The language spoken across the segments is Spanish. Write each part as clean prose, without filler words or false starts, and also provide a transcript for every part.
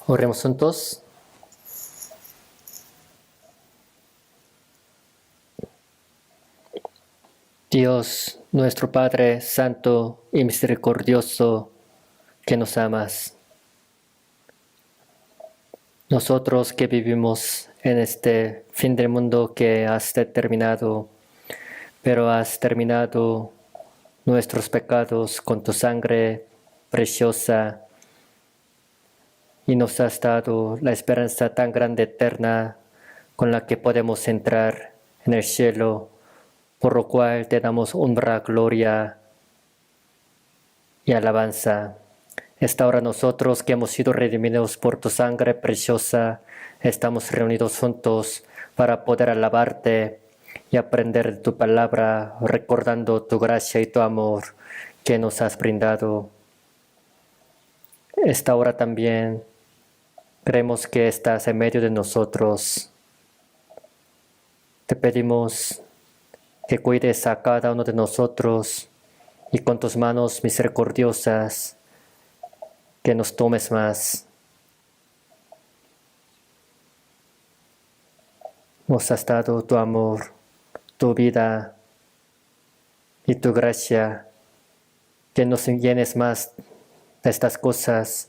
Oremos juntos. Dios, nuestro Padre Santo y Misericordioso, que nos amas. Nosotros que vivimos en este fin del mundo que has determinado, pero has terminado nuestros pecados con tu sangre preciosa y nos has dado la esperanza tan grande eterna con la que podemos entrar en el cielo, por lo cual te damos honra, gloria y alabanza. Esta hora nosotros que hemos sido redimidos por tu sangre preciosa, estamos reunidos juntos para poder alabarte y aprender de tu palabra, recordando tu gracia y tu amor que nos has brindado. Esta hora también creemos que estás en medio de nosotros. Te pedimos que cuides a cada uno de nosotros y con tus manos misericordiosas que nos tomes más. Nos has dado tu amor, tu vida y tu gracia, que nos llenes más de estas cosas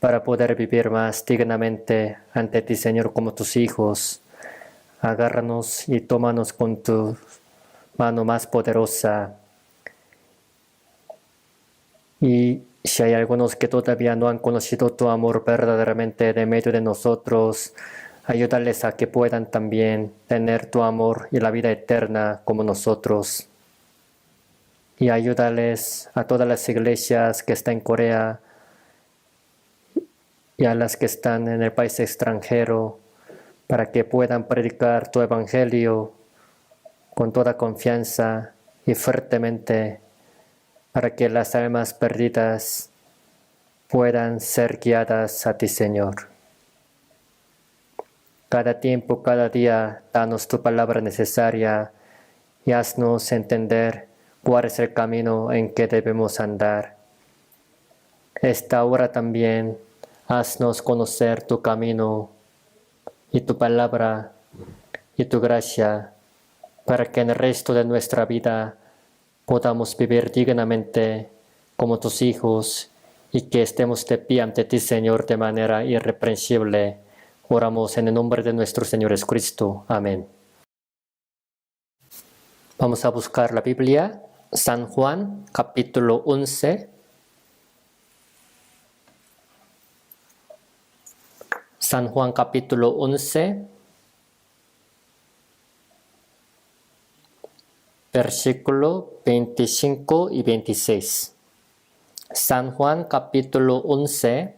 para poder vivir más dignamente ante ti, Señor, como tus hijos. Agárranos y tómanos con tu mano más poderosa. Y si hay algunos que todavía no han conocido tu amor verdaderamente de medio de nosotros, ayúdales a que puedan también tener tu amor y la vida eterna como nosotros. Y ayúdales a todas las iglesias que están en Corea y a las que están en el país extranjero para que puedan predicar tu evangelio con toda confianza y fuertemente, para que las almas perdidas puedan ser guiadas a ti, Señor. Cada tiempo, cada día, danos tu palabra necesaria y haznos entender cuál es el camino en que debemos andar. Esta hora también, haznos conocer tu camino y tu palabra y tu gracia, para que en el resto de nuestra vida podamos vivir dignamente como tus hijos y que estemos de pie ante ti, Señor, de manera irreprensible. Oramos en el nombre de nuestro Señor Jesucristo. Amén. Vamos a buscar la Biblia, San Juan, capítulo 11. San Juan, capítulo 11. Versículo 25 y 26. San Juan capítulo 11,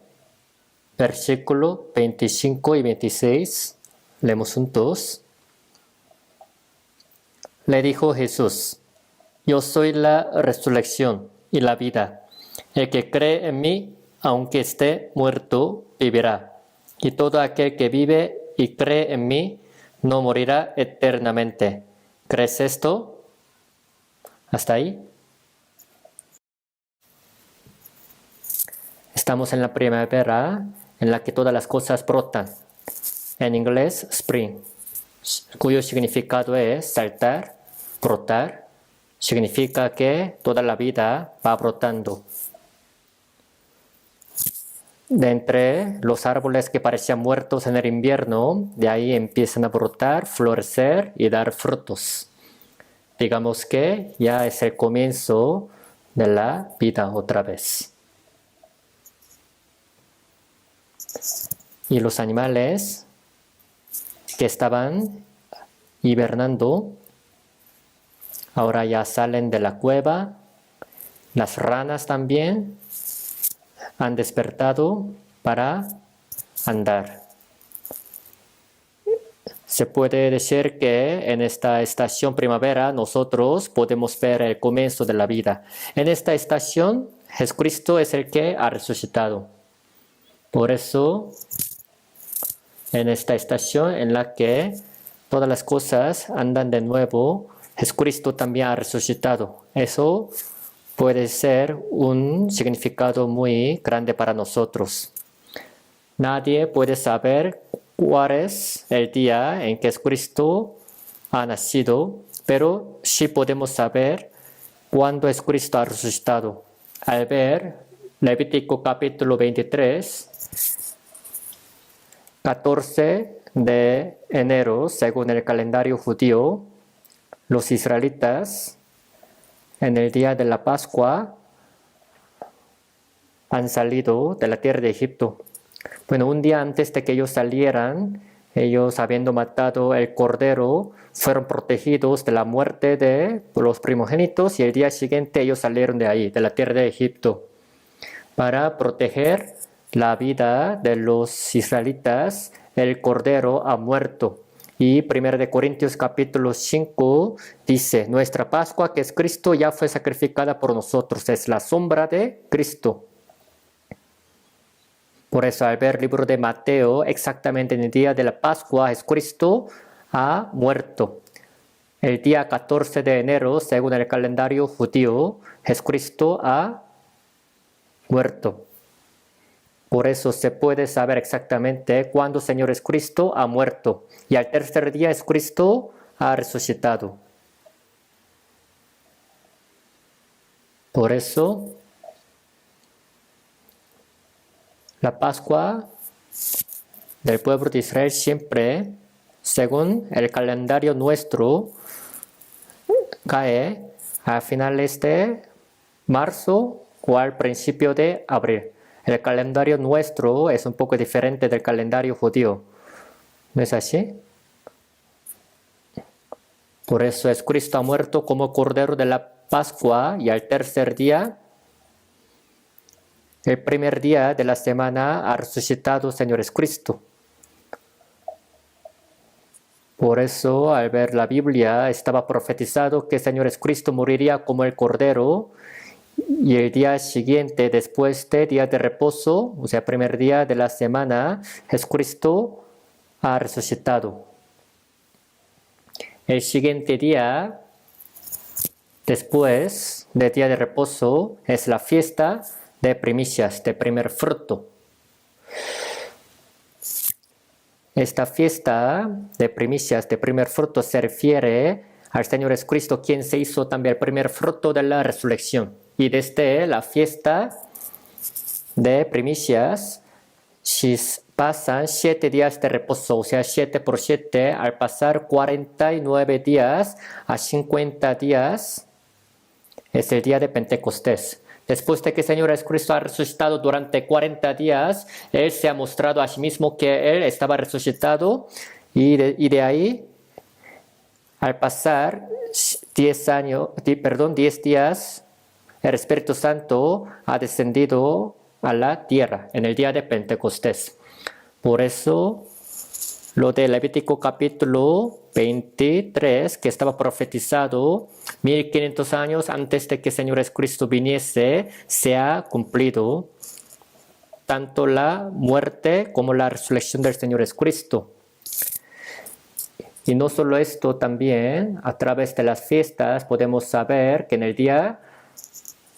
versículo 25 y 26. Leemos juntos. Le dijo Jesús: Yo soy la resurrección y la vida. El que cree en mí, aunque esté muerto, vivirá. Y todo aquel que vive y cree en mí, no morirá eternamente. ¿Crees esto? ¿Hasta ahí? Estamos en la primavera en la que todas las cosas brotan. En inglés, spring, cuyo significado es saltar, brotar. Significa que toda la vida va brotando. De entre los árboles que parecían muertos en el invierno, de ahí empiezan a brotar, florecer y dar frutos. Digamos que ya es el comienzo de la vida otra vez. Y los animales que estaban hibernando, ahora ya salen de la cueva. Las ranas también han despertado para andar. Se puede decir que en esta estación primavera nosotros podemos ver el comienzo de la vida. En esta estación, Jesucristo es el que ha resucitado. Por eso, en esta estación en la que todas las cosas andan de nuevo, Jesucristo también ha resucitado. Eso puede ser un significado muy grande para nosotros. Nadie puede saber cuál es el día en que Jesucristo ha nacido, pero sí podemos saber cuándo Jesucristo ha resucitado. Al ver Levítico capítulo 23, 14 de enero, según el calendario judío, los israelitas en el día de la Pascua han salido de la tierra de Egipto. Bueno, un día antes de que ellos salieran, ellos habiendo matado el cordero, fueron protegidos de la muerte de los primogénitos y el día siguiente ellos salieron de ahí, de la tierra de Egipto, para proteger la vida de los israelitas. El cordero ha muerto. Y 1 de Corintios capítulo 5 dice, nuestra Pascua, que es Cristo, ya fue sacrificada por nosotros. Es la sombra de Cristo. Por eso al ver el libro de Mateo, exactamente en el día de la Pascua, Jesucristo ha muerto. El día 14 de enero, según el calendario judío, Jesucristo ha muerto. Por eso se puede saber exactamente cuándo el Señor Jesucristo ha muerto. Y al tercer día Jesucristo ha resucitado. Por eso, la Pascua del pueblo de Israel siempre, según el calendario nuestro, cae a finales de marzo o al principio de abril. El calendario nuestro es un poco diferente del calendario judío. ¿No es así? Por eso Jesucristo ha muerto como Cordero de la Pascua y al tercer día, el primer día de la semana, ha resucitado el Señor Jesucristo. Por eso, al ver la Biblia, estaba profetizado que el Señor Jesucristo moriría como el Cordero y el día siguiente, después de día de reposo, o sea, primer día de la semana, Jesucristo ha resucitado. El siguiente día, después del día de reposo, es la fiesta de primicias, de primer fruto. Esta fiesta de primicias, de primer fruto, se refiere al Señor Jesucristo, quien se hizo también el primer fruto de la resurrección. Y desde la fiesta de primicias, si pasan 7 días de reposo, o sea, 7 por 7, al pasar 49 días a 50 días, es el día de Pentecostés. Después de que el Señor Jesucristo ha resucitado durante 40 días, Él se ha mostrado a sí mismo que Él estaba resucitado y de ahí, al pasar 10 días, el Espíritu Santo ha descendido a la tierra en el día de Pentecostés. Por eso, lo de Levítico capítulo 23, que estaba profetizado 1500 años antes de que el Señor Jesucristo viniese, se ha cumplido. Tanto la muerte como la resurrección del Señor Jesucristo. Y no solo esto, también a través de las fiestas podemos saber que en el día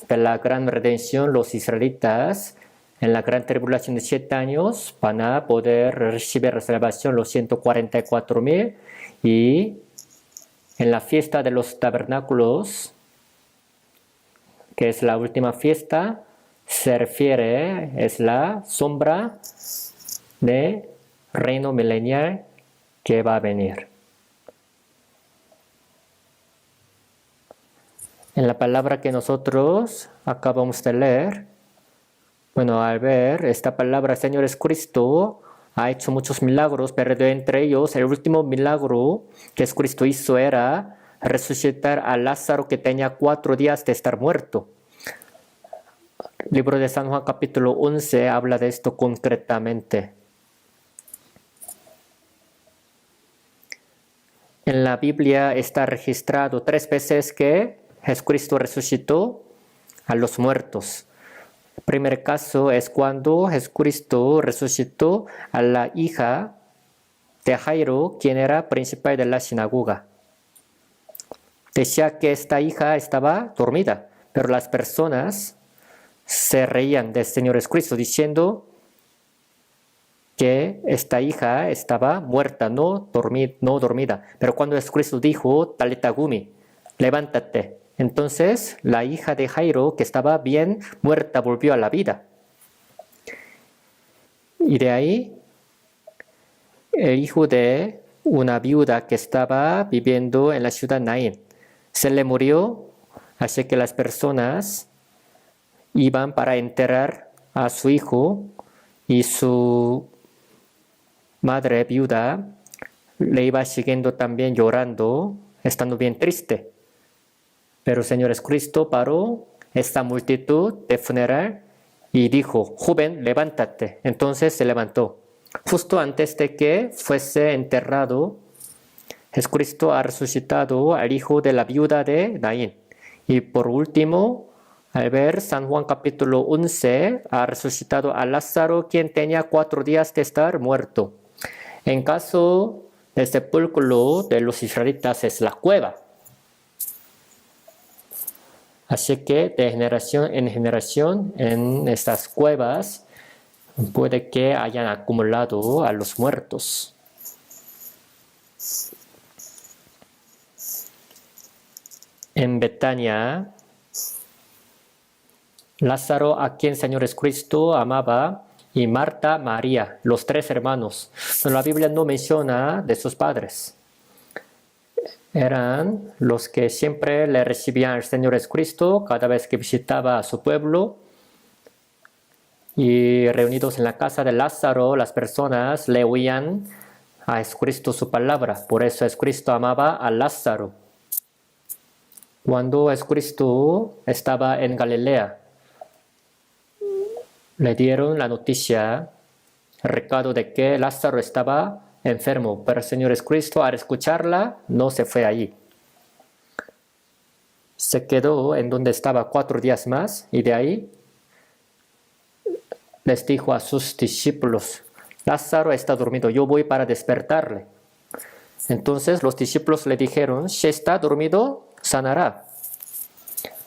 de la gran redención, los israelitas, en la gran tribulación de 7 años, van a poder recibir la salvación los 144,000. Y en la fiesta de los tabernáculos, que es la última fiesta, se refiere, es la sombra de reino milenial que va a venir. En la palabra que nosotros acabamos de leer, bueno, al ver esta palabra, Señor Jesucristo ha hecho muchos milagros, pero de entre ellos, el último milagro que Jesucristo hizo era resucitar a Lázaro, que tenía 4 días de estar muerto. El libro de San Juan capítulo 11 habla de esto concretamente. En la Biblia está registrado 3 veces que Jesucristo resucitó a los muertos. El primer caso es cuando Jesucristo resucitó a la hija de Jairo, quien era principal de la sinagoga. Decía que esta hija estaba dormida, pero las personas se reían del Señor Jesucristo diciendo que esta hija estaba muerta, no dormida. Pero cuando Jesucristo dijo, Talita Gumi, levántate. Entonces la hija de Jairo, que estaba bien muerta, volvió a la vida. Y de ahí, el hijo de una viuda que estaba viviendo en la ciudad Naín se le murió, así que las personas iban para enterrar a su hijo y su madre viuda le iba siguiendo también llorando, estando bien triste. Pero el Señor Jesucristo paró esta multitud de funeral y dijo, joven, levántate. Entonces se levantó. Justo antes de que fuese enterrado, Jesucristo ha resucitado al hijo de la viuda de Naín. Y por último, al ver San Juan capítulo 11, ha resucitado a Lázaro, quien tenía 4 días de estar muerto. En caso del sepulcro de los israelitas es la cueva. Así que de generación en generación en estas cuevas puede que hayan acumulado a los muertos. En Betania, Lázaro, a quien Señor Jesucristo amaba, y Marta, María, los 3 hermanos. Pero la Biblia no menciona de sus padres. Eran los que siempre le recibían al Señor Jesucristo cada vez que visitaba a su pueblo. Y reunidos en la casa de Lázaro, las personas le oían a Jesucristo su palabra. Por eso Jesucristo amaba a Lázaro. Cuando Jesucristo estaba en Galilea, le dieron la noticia, el recado de que Lázaro estaba enfermo, pero el Señor Jesucristo al escucharla no se fue allí. Se quedó en donde estaba 4 días más y de ahí les dijo a sus discípulos, Lázaro está dormido, yo voy para despertarle. Entonces los discípulos le dijeron, si está dormido, sanará.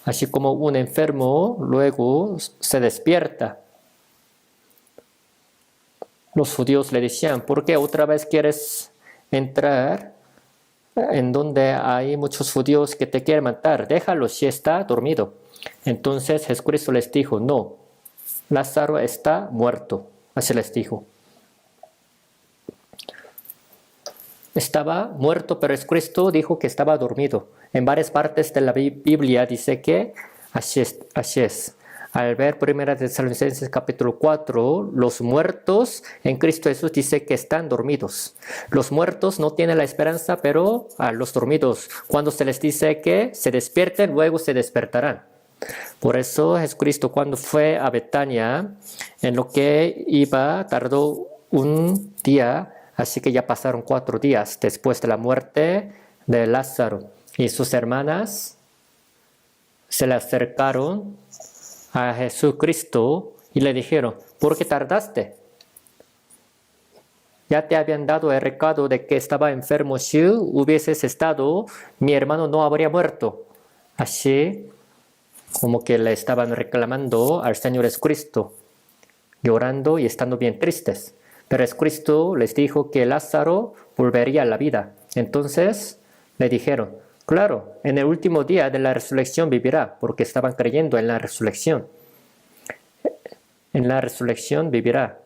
Así como un enfermo luego se despierta. Los judíos le decían, ¿por qué otra vez quieres entrar en donde hay muchos judíos que te quieren matar? Déjalo si está dormido. Entonces Jesucristo les dijo, no, Lázaro está muerto. Así les dijo. Estaba muerto, pero Jesucristo dijo que estaba dormido. En varias partes de la Biblia dice que así es. Al ver 1 Tesalonicenses capítulo 4, los muertos en Cristo Jesús dice que están dormidos. Los muertos no tienen la esperanza, pero a los dormidos, cuando se les dice que se despierten, luego se despertarán. Por eso Jesucristo cuando fue a Betania, en lo que iba, tardó un día, así que ya pasaron 4 días después de la muerte de Lázaro. Y sus hermanas se le acercaron a Jesucristo y le dijeron, ¿por qué tardaste? Ya te habían dado el recado de que estaba enfermo. Si hubieses estado, mi hermano no habría muerto. Así como que le estaban reclamando al Señor Jesucristo, llorando y estando bien tristes. Pero Jesucristo les dijo que Lázaro volvería a la vida. Entonces le dijeron, claro, en el último día de la resurrección vivirá, porque estaban creyendo en la resurrección. En la resurrección vivirá.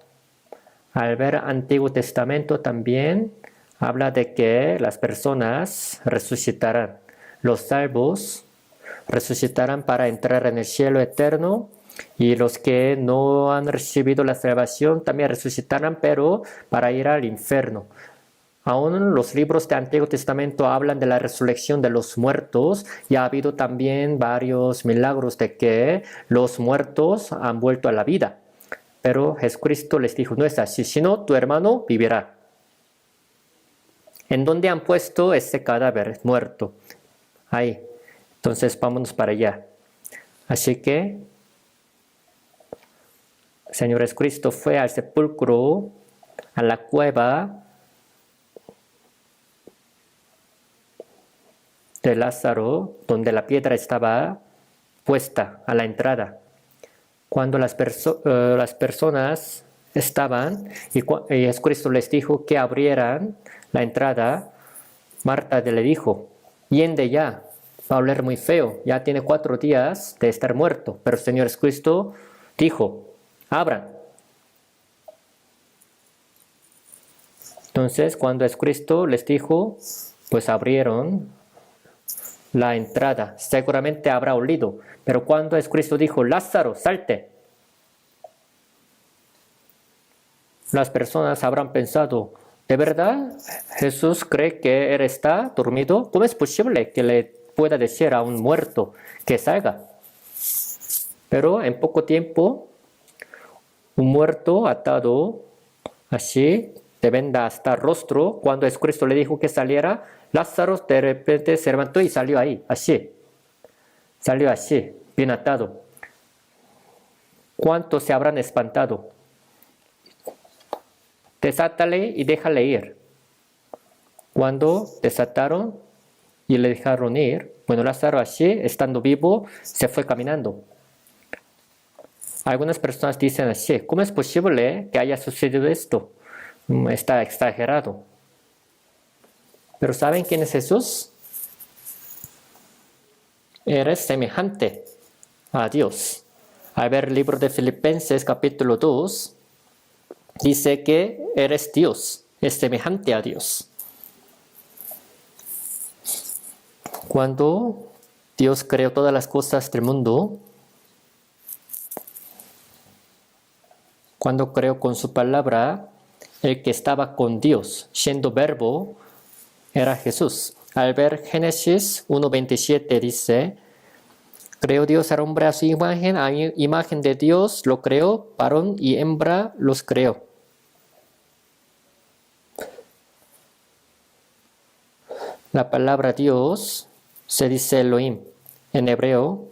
Al ver Antiguo Testamento también habla de que las personas resucitarán. Los salvos resucitarán para entrar en el cielo eterno y los que no han recibido la salvación también resucitarán, pero para ir al infierno. Aún los libros del Antiguo Testamento hablan de la resurrección de los muertos y ha habido también varios milagros de que los muertos han vuelto a la vida. Pero Jesucristo les dijo, no es así, sino tu hermano vivirá. ¿En dónde han puesto ese cadáver muerto? Ahí. Entonces vámonos para allá. Así que el Señor Jesucristo fue al sepulcro, a la cueva de Lázaro, donde la piedra estaba puesta a la entrada. Cuando las personas estaban y Jesucristo les dijo que abrieran la entrada. Marta le dijo, yende ya, va a oler muy feo, ya tiene 4 días de estar muerto. Pero el Señor Jesucristo dijo, abran. Entonces, cuando Jesucristo les dijo, pues abrieron la entrada. Seguramente habrá olido. Pero cuando Jesucristo dijo, Lázaro, salte, las personas habrán pensado, ¿de verdad Jesús cree que él está dormido? ¿Cómo es posible que le pueda decir a un muerto que salga? Pero en poco tiempo, un muerto atado así, de venda hasta el rostro, cuando Jesucristo le dijo que saliera, Lázaro de repente se levantó y salió ahí, así. Salió así, bien atado. ¿Cuántos se habrán espantado? Desátale y déjale ir. Cuando desataron y le dejaron ir, bueno, Lázaro así, estando vivo, se fue caminando. Algunas personas dicen así, ¿cómo es posible que haya sucedido esto? Está exagerado. Pero ¿saben quién es Jesús? Eres semejante a Dios. Al ver el libro de Filipenses capítulo 2, dice que eres Dios, es semejante a Dios. Cuando Dios creó todas las cosas del mundo, cuando creó con su palabra, el que estaba con Dios, siendo verbo, era Jesús. Al ver Génesis 1:27 dice, creó Dios al hombre a su imagen, a imagen de Dios lo creó, varón y hembra los creó. La palabra Dios se dice Elohim en hebreo,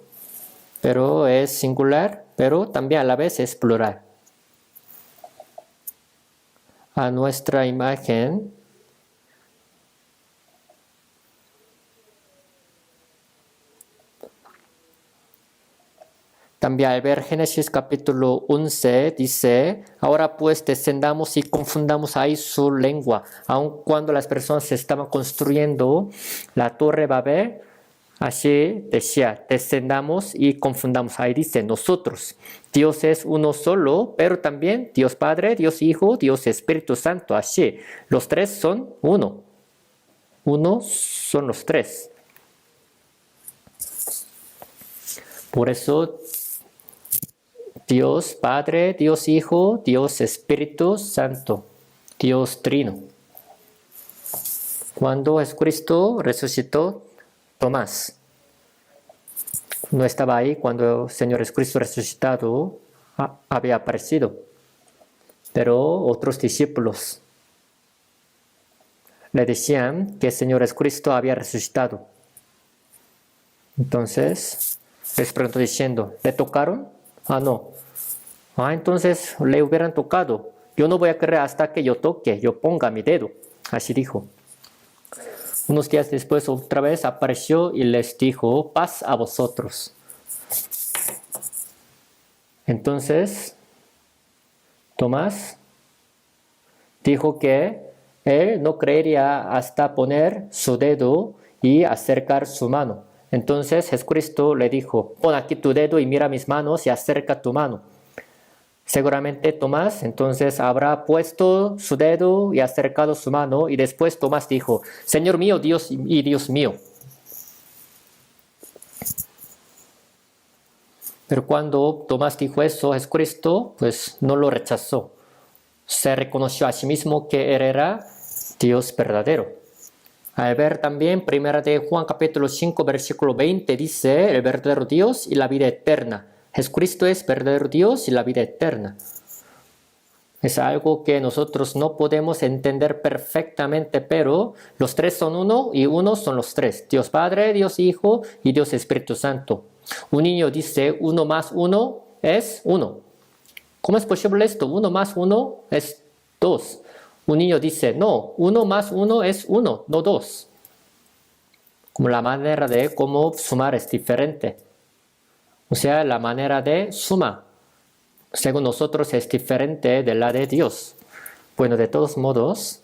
pero es singular, pero también a la vez es plural. A nuestra imagen, también al ver Génesis capítulo 11 dice, ahora pues descendamos y confundamos ahí su lengua. Aun cuando las personas estaban construyendo la torre Babel, así decía, descendamos y confundamos. Ahí dice, nosotros. Dios es uno solo, pero también Dios Padre, Dios Hijo, Dios Espíritu Santo. Así, los tres son uno. Uno son los tres. Por eso, Dios Padre, Dios Hijo, Dios Espíritu Santo, Dios Trino. Cuando Jesucristo resucitó, Tomás no estaba ahí cuando el Señor Jesucristo resucitado había aparecido, pero otros discípulos le decían que el Señor Jesucristo había resucitado. Entonces les preguntó diciendo, ¿le tocaron? No. Entonces le hubieran tocado. Yo no voy a creer hasta que yo toque, yo ponga mi dedo. Así dijo. Unos días después otra vez apareció y les dijo, paz a vosotros. Entonces, Tomás dijo que él no creería hasta poner su dedo y acercar su mano. Entonces Jesucristo le dijo, pon aquí tu dedo y mira mis manos y acerca tu mano. Seguramente Tomás entonces habrá puesto su dedo y acercado su mano y después Tomás dijo, Señor mío, Dios y Dios mío. Pero cuando Tomás dijo eso, Jesucristo pues no lo rechazó. Se reconoció a sí mismo que él era Dios verdadero. Al ver también 1 de Juan capítulo 5 versículo 20 dice, el verdadero Dios y la vida eterna. Jesucristo es verdadero Dios y la vida eterna. Es algo que nosotros no podemos entender perfectamente, pero los tres son uno y uno son los tres. Dios Padre, Dios Hijo y Dios Espíritu Santo. Un niño dice 1 más 1 es 1. ¿Cómo es posible esto? 1 más 1 es 2. Un niño dice, no, 1 más 1 es 1, no 2. Como la manera de cómo sumar es diferente. O sea, la manera de suma según nosotros, es diferente de la de Dios. Bueno, de todos modos,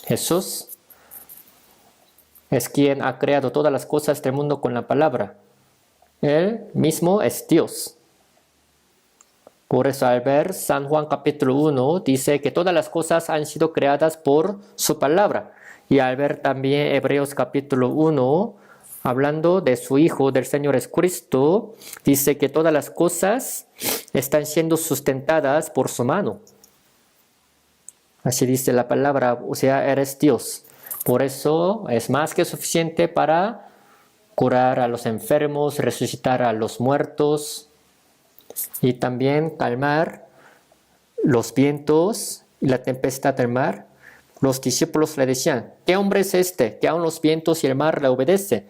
Jesús es quien ha creado todas las cosas del mundo con la palabra. Él mismo es Dios. Por eso al ver San Juan capítulo 1 dice que todas las cosas han sido creadas por su palabra. Y al ver también Hebreos capítulo 1, hablando de su Hijo, del Señor Jesucristo, dice que todas las cosas están siendo sustentadas por su mano. Así dice la palabra, o sea, eres Dios. Por eso es más que suficiente para curar a los enfermos, resucitar a los muertos y también calmar los vientos y la tempestad del mar. Los discípulos le decían, ¿qué hombre es este que aun los vientos y el mar le obedecen?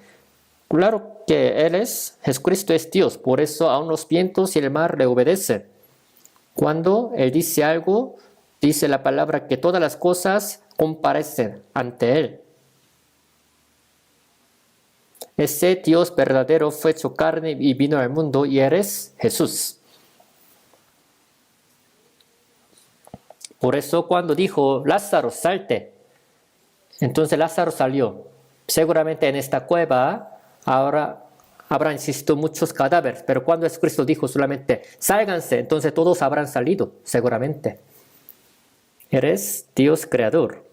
Claro que Él es, Jesucristo es Dios, por eso aun los vientos y el mar le obedecen. Cuando Él dice algo, dice la palabra que todas las cosas comparecen ante Él. Ese Dios verdadero fue hecho carne y vino al mundo y eres Jesús. Por eso cuando dijo, Lázaro, salte, entonces Lázaro salió. Seguramente en esta cueva ahora habrán existido muchos cadáveres, pero cuando Jesucristo dijo solamente, sálganse, entonces todos habrán salido, seguramente. Eres Dios creador.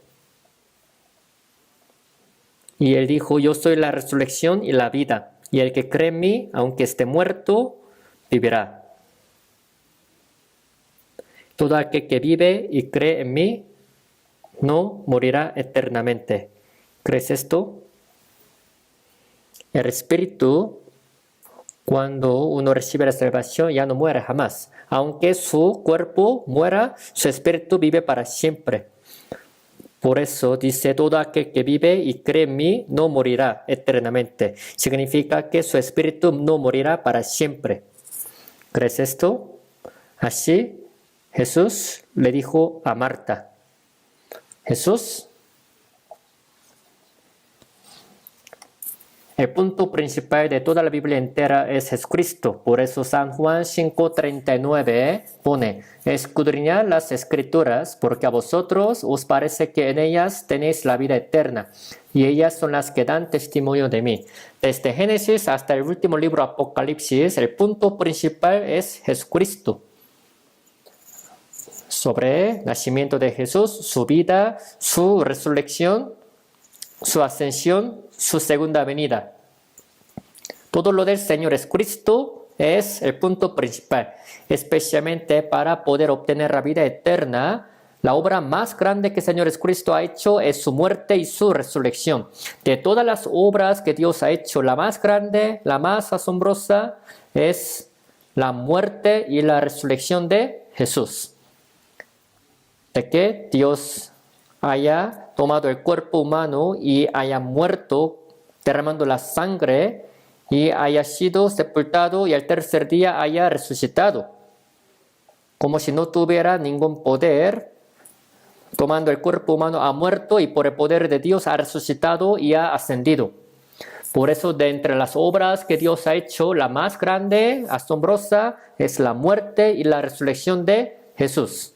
Y Él dijo, yo soy la resurrección y la vida, y el que cree en mí, aunque esté muerto, vivirá. Todo aquel que vive y cree en mí, no morirá eternamente. ¿Crees esto? El Espíritu, cuando uno recibe la salvación, ya no muere jamás. Aunque su cuerpo muera, su Espíritu vive para siempre. Por eso dice, todo aquel que vive y cree en mí, no morirá eternamente. Significa que su Espíritu no morirá para siempre. ¿Crees esto? Así, Jesús le dijo a Marta, Jesús, el punto principal de toda la Biblia entera es Jesucristo. Por eso San Juan 5:39 pone, escudriñad las Escrituras, porque a vosotros os parece que en ellas tenéis la vida eterna, y ellas son las que dan testimonio de mí. Desde Génesis hasta el último libro Apocalipsis, el punto principal es Jesucristo. Sobre el nacimiento de Jesús, su vida, su resurrección, su ascensión, su segunda venida. Todo lo del Señor Jesucristo es el punto principal, especialmente para poder obtener la vida eterna. La obra más grande que el Señor Jesucristo ha hecho es su muerte y su resurrección. De todas las obras que Dios ha hecho, la más grande, la más asombrosa es la muerte y la resurrección de Jesús. De que Dios haya tomado el cuerpo humano y haya muerto derramando la sangre y haya sido sepultado y al tercer día haya resucitado. Como si no tuviera ningún poder, tomando el cuerpo humano ha muerto y por el poder de Dios ha resucitado y ha ascendido. Por eso de entre las obras que Dios ha hecho, la más grande, asombrosa, es la muerte y la resurrección de Jesús.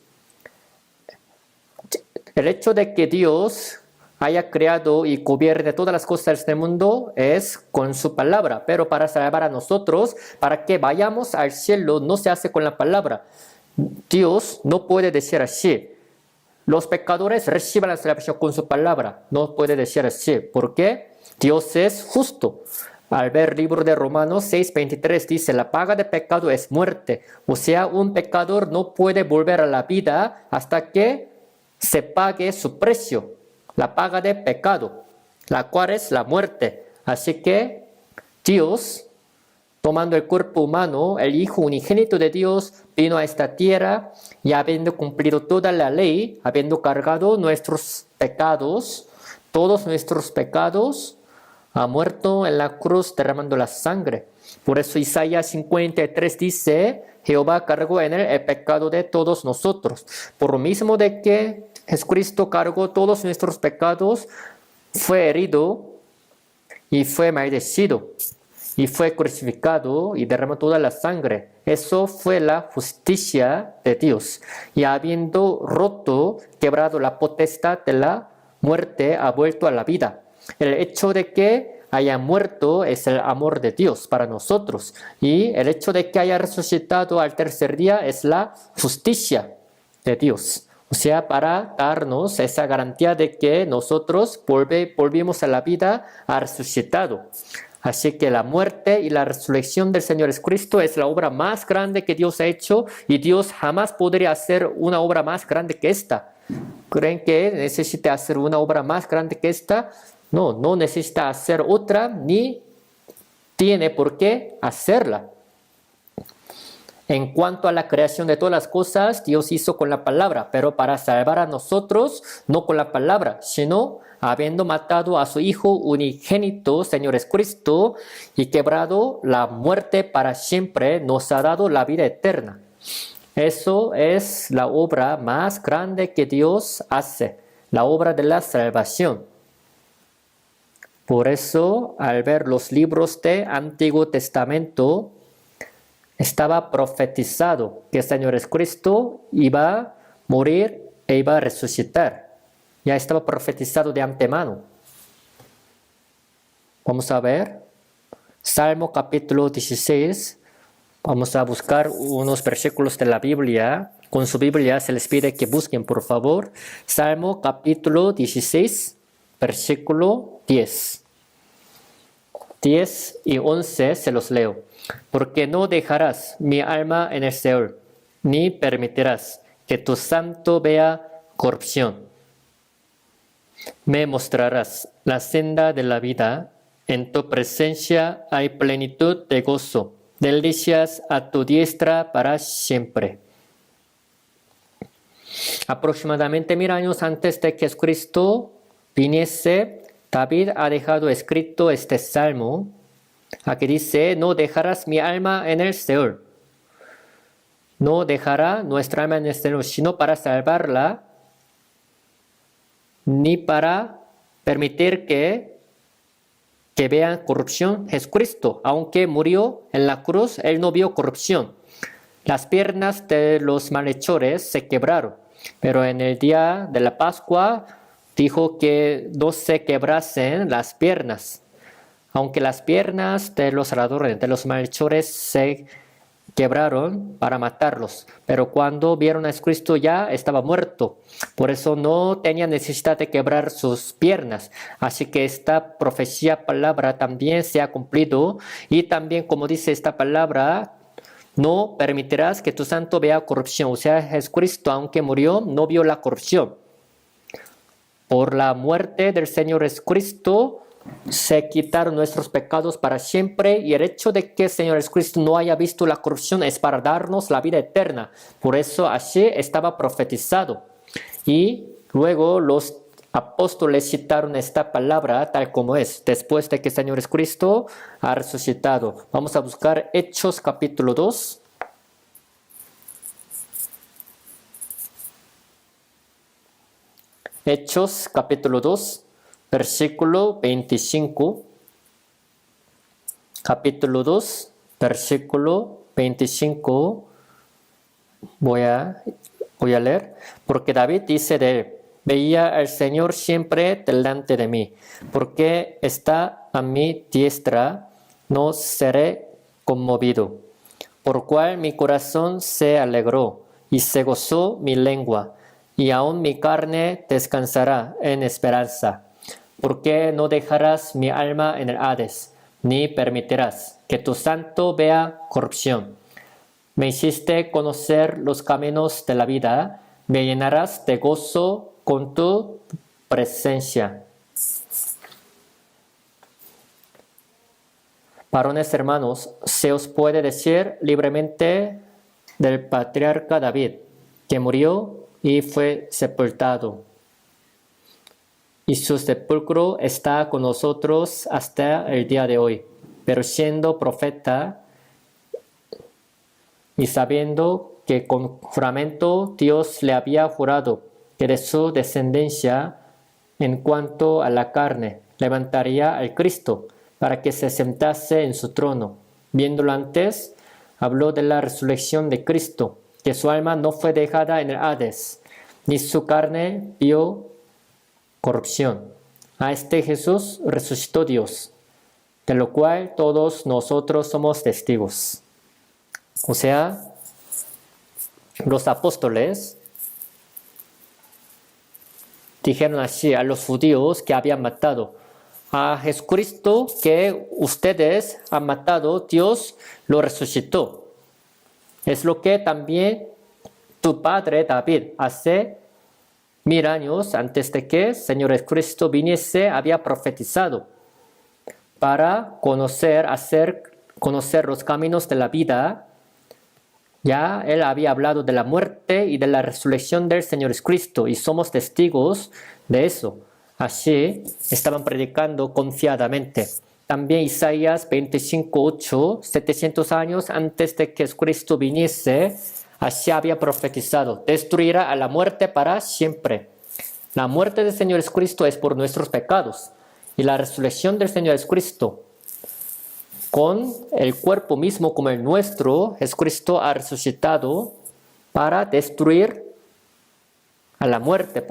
El hecho de que Dios haya creado y cubierte todas las cosas del mundo es con su palabra, pero para salvar a nosotros, para que vayamos al cielo, no se hace con la palabra. Dios no puede decir así. Los pecadores reciben la salvación con su palabra. No puede decir así. ¿Por qué? Dios es justo. Al ver el libro de Romanos 6:23 dice, la paga de pecado es muerte. O sea, un pecador no puede volver a la vida hasta que se pague su precio, la paga de pecado, la cual es la muerte. Así que Dios, tomando el cuerpo humano, el Hijo unigénito de Dios, vino a esta tierra y habiendo cumplido toda la ley, habiendo cargado nuestros pecados, todos nuestros pecados, ha muerto en la cruz derramando la sangre. Por eso Isaías 53 dice, Jehová cargó en él el pecado de todos nosotros. Por lo mismo de que Jesucristo cargó todos nuestros pecados, fue herido y fue maldecido. y fue crucificado y derramó toda la sangre. Eso fue la justicia de Dios. Y habiendo roto, quebrado la potestad de la muerte, ha vuelto a la vida. El hecho de que haya muerto es el amor de Dios para nosotros. Y el hecho de que haya resucitado al tercer día es la justicia de Dios. O sea, para darnos esa garantía de que nosotros volvimos a la vida, ha resucitado. Así que la muerte y la resurrección del Señor Jesucristo es la obra más grande que Dios ha hecho y Dios jamás podría hacer una obra más grande que esta. ¿Creen que necesita hacer una obra más grande que esta? No, no necesita hacer otra ni tiene por qué hacerla. En cuanto a la creación de todas las cosas, Dios hizo con la palabra, pero para salvar a nosotros, no con la palabra, sino habiendo matado a su Hijo unigénito, Señor Jesucristo, y quebrado la muerte para siempre, nos ha dado la vida eterna. Eso es la obra más grande que Dios hace, la obra de la salvación. Por eso, al ver los libros del Antiguo Testamento, estaba profetizado que el Señor Jesucristo iba a morir e iba a resucitar. Ya estaba profetizado de antemano. Vamos a ver. Salmo capítulo 16. Vamos a buscar unos versículos de la Biblia. Con su Biblia se les pide que busquen, por favor. Salmo capítulo 16, versículo 10. 10 y 11 se los leo. Porque no dejarás mi alma en el Seol, ni permitirás que tu santo vea corrupción. Me mostrarás la senda de la vida, en tu presencia hay plenitud de gozo, delicias a tu diestra para siempre. Aproximadamente 1000 años antes de que Jesucristo viniese, David ha dejado escrito este salmo. Aquí dice, no dejarás mi alma en el Seol. No dejará nuestra alma en el Seol, sino para salvarla, ni para permitir que vean corrupción. Jesucristo, aunque murió en la cruz, él no vio corrupción. Las piernas de los malhechores se quebraron, pero en el día de la Pascua dijo que no se quebrasen las piernas. Aunque las piernas de los ladrones, de los malhechores se quebraron para matarlos, pero cuando vieron a Jesucristo ya estaba muerto. Por eso no tenía necesidad de quebrar sus piernas. Así que esta profecía, palabra también se ha cumplido. Y también, como dice esta palabra, no permitirás que tu santo vea corrupción. O sea, Jesucristo, aunque murió, no vio la corrupción. Por la muerte del Señor Jesucristo, se quitaron nuestros pecados para siempre, y el hecho de que el Señor Jesucristo no haya visto la corrupción es para darnos la vida eterna. Por eso así estaba profetizado. Y luego los apóstoles citaron esta palabra tal como es, después de que el Señor Jesucristo ha resucitado. Vamos a buscar Hechos capítulo 2. Hechos capítulo 2. Versículo 25, capítulo 2, versículo 25, voy a leer, porque David dice de él, veía al Señor siempre delante de mí, porque está a mi diestra, no seré conmovido, por cual mi corazón se alegró y se gozó mi lengua, y aún mi carne descansará en esperanza. ¿Por qué no dejarás mi alma en el Hades, ni permitirás que tu santo vea corrupción? Me hiciste conocer los caminos de la vida, me llenarás de gozo con tu presencia. Varones hermanos, se os puede decir libremente del patriarca David, que murió y fue sepultado. Y su sepulcro está con nosotros hasta el día de hoy. Pero siendo profeta y sabiendo que con juramento Dios le había jurado que de su descendencia, en cuanto a la carne, levantaría al Cristo, para que se sentase en su trono. Viéndolo antes, habló de la resurrección de Cristo, que su alma no fue dejada en el Hades, ni su carne vio corrupción. A este Jesús resucitó Dios, de lo cual todos nosotros somos testigos. O sea, los apóstoles dijeron así a los judíos que habían matado: a Jesucristo que ustedes han matado, Dios lo resucitó. Es lo que también tu padre David hace 1000 años antes de que el Señor Jesucristo viniese había profetizado para conocer los caminos de la vida. Ya él había hablado de la muerte y de la resurrección del Señor Jesucristo y somos testigos de eso. Así estaban predicando confiadamente. También Isaías 25:8, 700 años antes de que Jesucristo viniese, así había profetizado: destruirá a la muerte para siempre. La muerte del Señor Jesucristo es por nuestros pecados y la resurrección del Señor Jesucristo, con el cuerpo mismo como el nuestro, Jesucristo ha resucitado para destruir a la muerte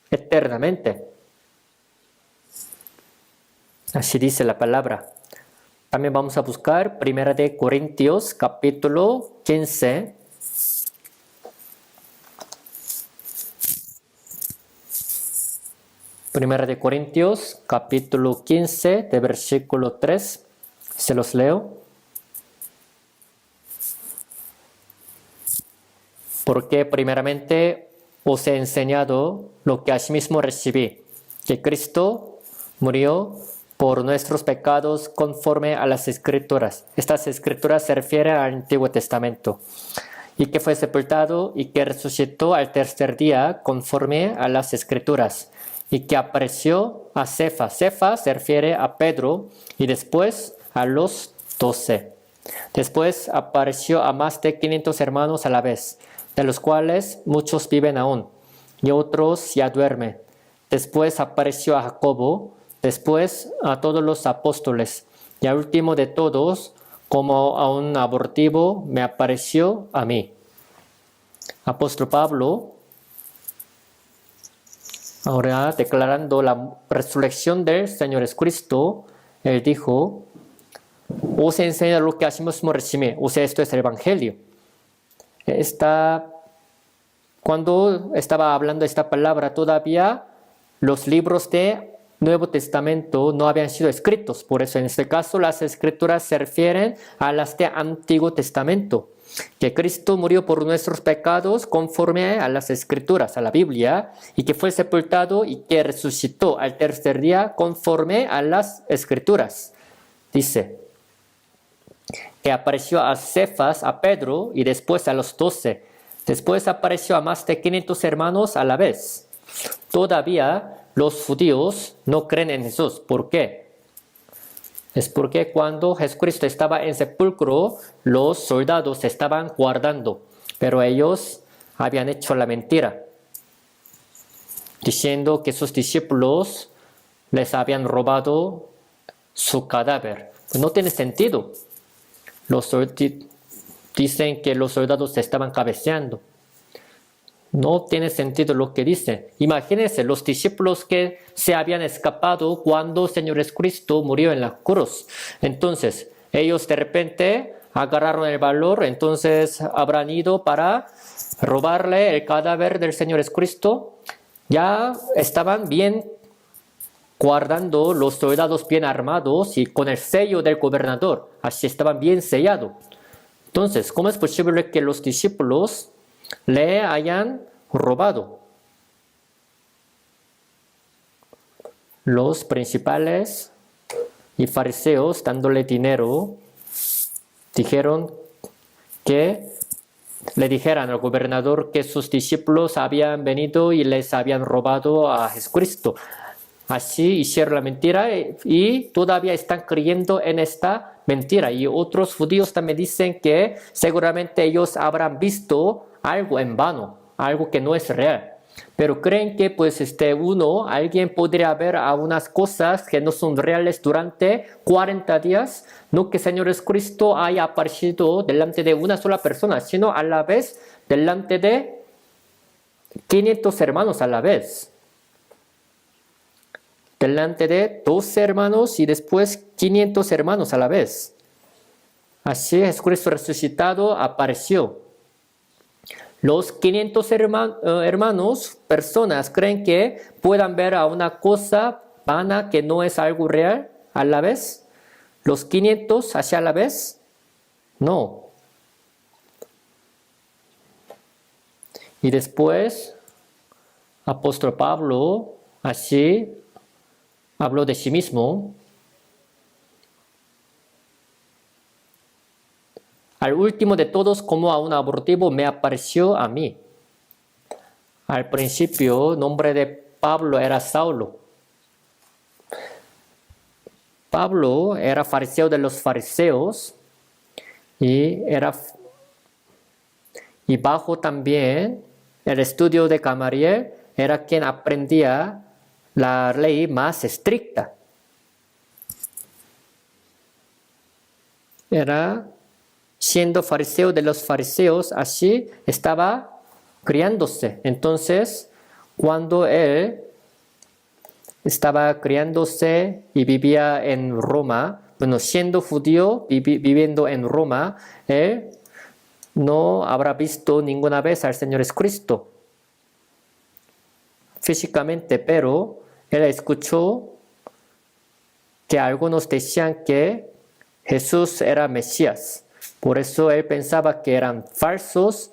eternamente. Así dice la palabra. También vamos a buscar 1 Corintios capítulo 15. Primera de Corintios capítulo 15 de versículo 3. Se los leo. Porque primeramente os he enseñado lo que asimismo recibí, que Cristo murió por nuestros pecados conforme a las Escrituras. Estas Escrituras se refieren al Antiguo Testamento. Y que fue sepultado y que resucitó al tercer día conforme a las Escrituras. Y que apareció a Cefas. Cefas se refiere a Pedro y después a los 12. Después apareció a más de 500 hermanos a la vez, de los cuales muchos viven aún y otros ya duermen. Después apareció a Jacobo, después a todos los apóstoles, y al último de todos, como a un abortivo, me apareció a mí. Apóstol Pablo, ahora declarando la resurrección del Señor Jesucristo, él dijo: os enseña lo que asimismo recibí. O sea, esto es el Evangelio. Cuando estaba hablando esta palabra, todavía los libros de Nuevo Testamento no habían sido escritos. Por eso, en este caso, las Escrituras se refieren a las de Antiguo Testamento. Que Cristo murió por nuestros pecados conforme a las Escrituras, a la Biblia, y que fue sepultado y que resucitó al tercer día conforme a las Escrituras. Dice que apareció a Cefas, a Pedro y después a los 12. Después apareció a más de 500 hermanos a la vez. Todavía los judíos no creen en Jesús. ¿Por qué? Es porque cuando Jesucristo estaba en sepulcro, los soldados estaban guardando, pero ellos habían hecho la mentira, diciendo que sus discípulos les habían robado su cadáver. No tiene sentido. Dicen que los soldados estaban cabeceando. No tiene sentido lo que dicen. Imagínense los discípulos que se habían escapado cuando el Señor Jesucristo murió en la cruz. Entonces, ellos de repente agarraron el valor, entonces habrán ido para robarle el cadáver del Señor Jesucristo. Ya estaban bien guardando los soldados bien armados y con el sello del gobernador. Así estaban bien sellados. Entonces, ¿cómo es posible que los discípulos le hayan robado? Los principales y fariseos, dándole dinero, dijeron que le dijeran al gobernador que sus discípulos habían venido y les habían robado a Jesucristo. Así hicieron la mentira y todavía están creyendo en esta mentira. Y otros judíos también dicen que seguramente ellos habrán visto algo en vano, algo que no es real. Pero creen que pues alguien podría ver a unas cosas que no son reales durante 40 días, no que el Señor Jesucristo haya aparecido delante de una sola persona, sino a la vez delante de 500 hermanos a la vez. Delante de 12 hermanos y después 500 hermanos a la vez. Así Jesucristo resucitado apareció. Los 500 hermanos, personas, creen que puedan ver a una cosa vana que no es algo real a la vez. Los 500 hacia la vez, no. Y después, apóstol Pablo, así, habló de sí mismo. Al último de todos, como a un abortivo, me apareció a mí. Al principio, nombre de Pablo era Saulo. Pablo era fariseo de los fariseos y bajo también el estudio de Gamaliel era quien aprendía la ley más estricta. Era siendo fariseo de los fariseos, así estaba criándose. Entonces, cuando él estaba criándose y vivía en Roma, siendo judío, viviendo en Roma, él no habrá visto ninguna vez al Señor Jesucristo físicamente, pero él escuchó que algunos decían que Jesús era Mesías. Por eso él pensaba que eran falsos.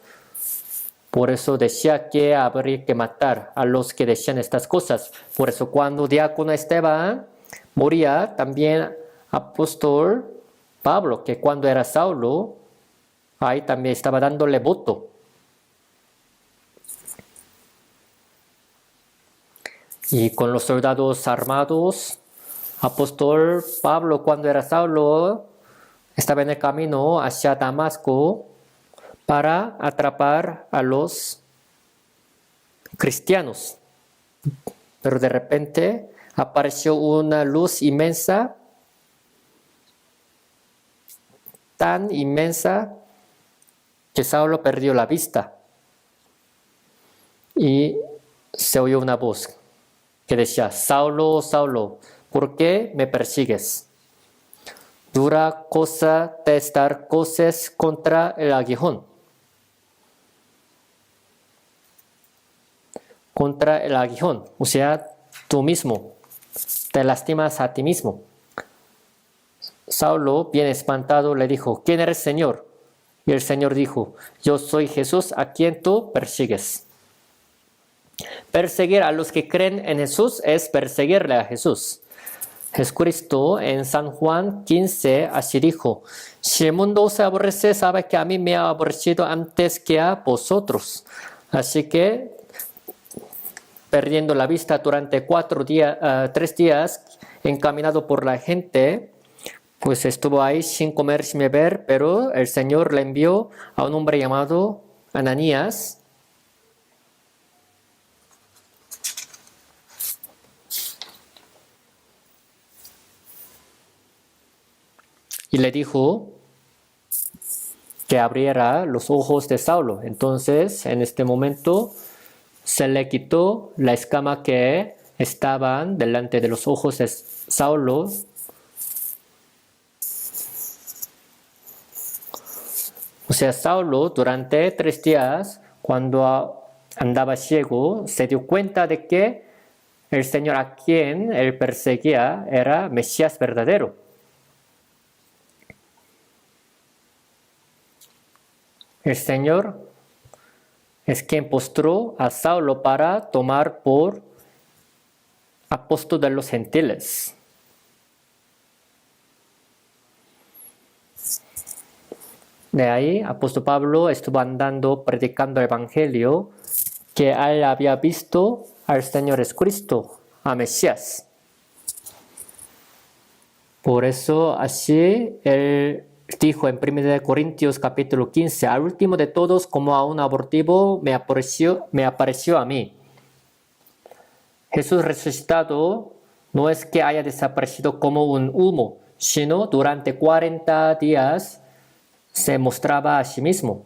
Por eso decía que habría que matar a los que decían estas cosas. Por eso cuando diácono Esteban moría, también apóstol Pablo, que cuando era Saulo, ahí también estaba dándole voto. Y con los soldados armados, apóstol Pablo cuando era Saulo, estaba en el camino hacia Damasco para atrapar a los cristianos. Pero de repente apareció una luz inmensa, tan inmensa que Saulo perdió la vista. Y se oyó una voz que decía: Saulo, Saulo, ¿por qué me persigues? Dura cosa de estar coces contra el aguijón. Contra el aguijón, o sea, tú mismo, te lastimas a ti mismo. Saulo, bien espantado, le dijo: ¿Quién eres, Señor? Y el Señor dijo: Yo soy Jesús a quien tú persigues. Perseguir a los que creen en Jesús es perseguirle a Jesús. Jesucristo en San Juan 15 así dijo: Si el mundo os aborrece, sabe que a mí me ha aborrecido antes que a vosotros. Así que, perdiendo la vista durante 3 días, encaminado por la gente, pues estuvo ahí sin comer, sin beber, pero el Señor le envió a un hombre llamado Ananías. Y le dijo que abriera los ojos de Saulo. Entonces, en este momento, se le quitó la escama que estaban delante de los ojos de Saulo. O sea, Saulo durante 3 días, cuando andaba ciego, se dio cuenta de que el Señor a quien él perseguía era Mesías verdadero. El Señor es quien postró a Saulo para tomar por apóstol de los gentiles. De ahí, apóstol Pablo estuvo andando predicando el evangelio, que él había visto al Señor Jesucristo, a Mesías. Por eso así él dijo en 1 Corintios capítulo 15: al último de todos, como a un abortivo, me apareció a mí. Jesús resucitado no es que haya desaparecido como un humo, sino durante 40 días se mostraba a sí mismo.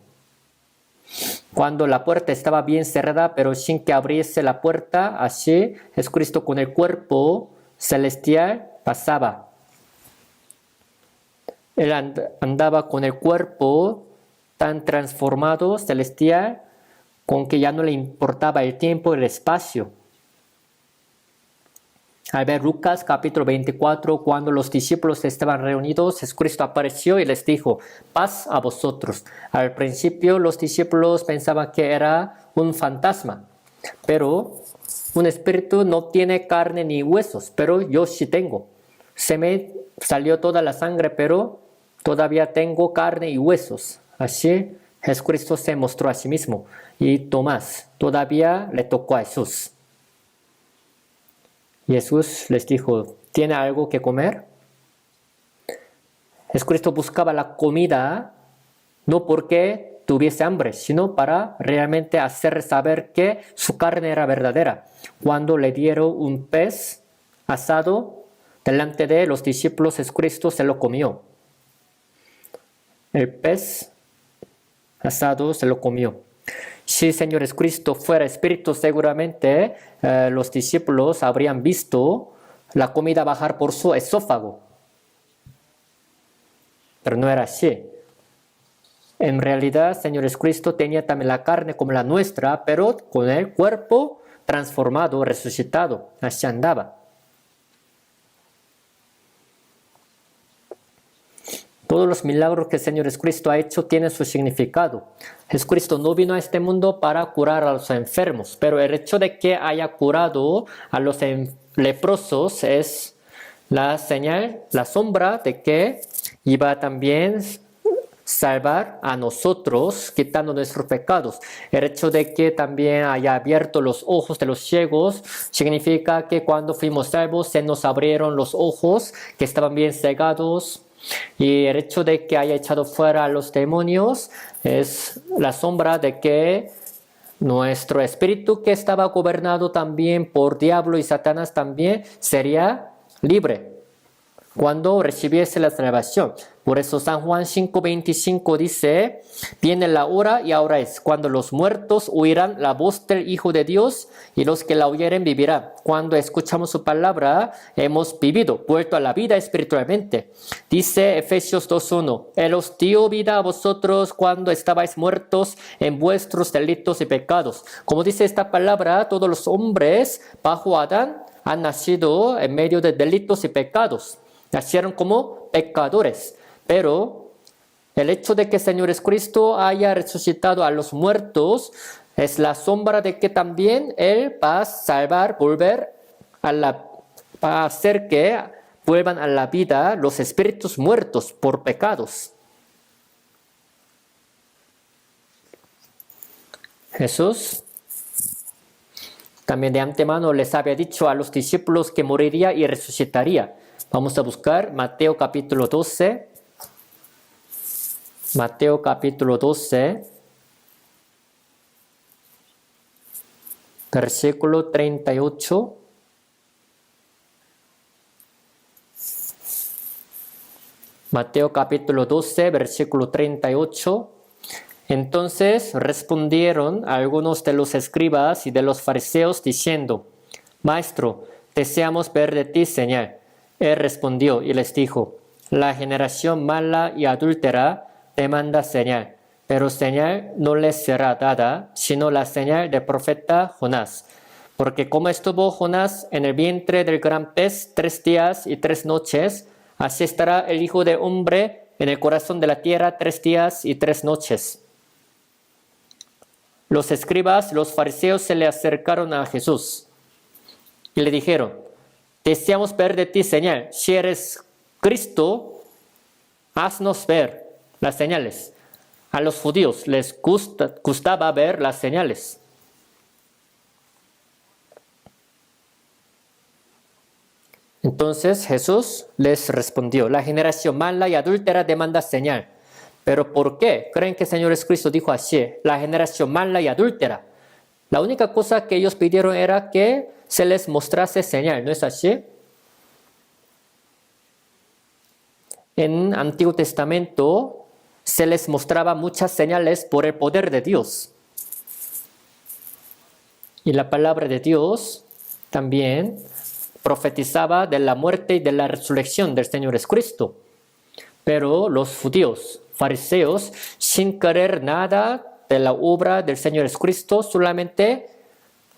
Cuando la puerta estaba bien cerrada, pero sin que abriese la puerta, así Jesucristo con el cuerpo celestial pasaba. Él andaba con el cuerpo tan transformado, celestial, con que ya no le importaba el tiempo y el espacio. Al ver Lucas capítulo 24, cuando los discípulos estaban reunidos, Jesucristo apareció y les dijo, paz a vosotros. Al principio los discípulos pensaban que era un fantasma, pero un espíritu no tiene carne ni huesos, pero yo sí tengo. Se me salió toda la sangre, pero todavía tengo carne y huesos. Así Jesucristo se mostró a sí mismo. Y Tomás todavía le tocó a Jesús. Jesús les dijo, ¿tiene algo que comer? Jesucristo buscaba la comida no porque tuviese hambre, sino para realmente hacer saber que su carne era verdadera. Cuando le dieron un pez asado delante de los discípulos, Jesucristo se lo comió. El pez asado se lo comió. Si el Señor Jesucristo fuera espíritu, seguramente los discípulos habrían visto la comida bajar por su esófago. Pero no era así. En realidad, el Señor Jesucristo tenía también la carne como la nuestra, pero con el cuerpo transformado, resucitado. Así andaba. Todos los milagros que el Señor Jesucristo ha hecho tienen su significado. Jesucristo no vino a este mundo para curar a los enfermos, pero el hecho de que haya curado a los leprosos es la señal, la sombra de que iba también salvar a nosotros, quitando nuestros pecados. El hecho de que también haya abierto los ojos de los ciegos significa que cuando fuimos salvos se nos abrieron los ojos que estaban bien cegados. Y el hecho de que haya echado fuera a los demonios es la sombra de que nuestro espíritu, que estaba gobernado también por diablo y Satanás, también sería libre cuando recibiese la salvación. Por eso San Juan 5:25 dice, viene la hora y ahora es, cuando los muertos oirán la voz del Hijo de Dios y los que la oyeren vivirán. Cuando escuchamos su palabra, hemos vivido, vuelto a la vida espiritualmente. Dice Efesios 2:1, Él os dio vida a vosotros cuando estabais muertos en vuestros delitos y pecados. Como dice esta palabra, todos los hombres bajo Adán han nacido en medio de delitos y pecados. Nacieron como pecadores, pero el hecho de que el Señor Jesucristo haya resucitado a los muertos es la sombra de que también Él va a salvar, va a hacer que vuelvan a la vida los espíritus muertos por pecados. Jesús también de antemano les había dicho a los discípulos que moriría y resucitaría. Vamos a buscar Mateo capítulo 12. Mateo capítulo 12, versículo 38. Mateo capítulo 12, versículo 38. Entonces respondieron algunos de los escribas y de los fariseos diciendo, Maestro, deseamos ver de ti señal. Él respondió y les dijo, la generación mala y adúltera demanda señal, pero señal no les será dada, sino la señal del profeta Jonás. Porque como estuvo Jonás en el vientre del gran pez 3 días y 3 noches, así estará el Hijo del Hombre en el corazón de la tierra 3 días y 3 noches. Los escribas, los fariseos se le acercaron a Jesús y le dijeron, deseamos ver de ti señal. Si eres Cristo, haznos ver las señales. A los judíos les gustaba ver las señales. Entonces Jesús les respondió, la generación mala y adúltera demanda señal. ¿Pero por qué creen que el Señor Jesucristo dijo así? La generación mala y adúltera. La única cosa que ellos pidieron era que se les mostrase señal, ¿no es así? En Antiguo Testamento se les mostraba muchas señales por el poder de Dios. Y la palabra de Dios también profetizaba de la muerte y de la resurrección del Señor Jesucristo. Pero los judíos, fariseos, sin querer nada de la obra del Señor Jesucristo, solamente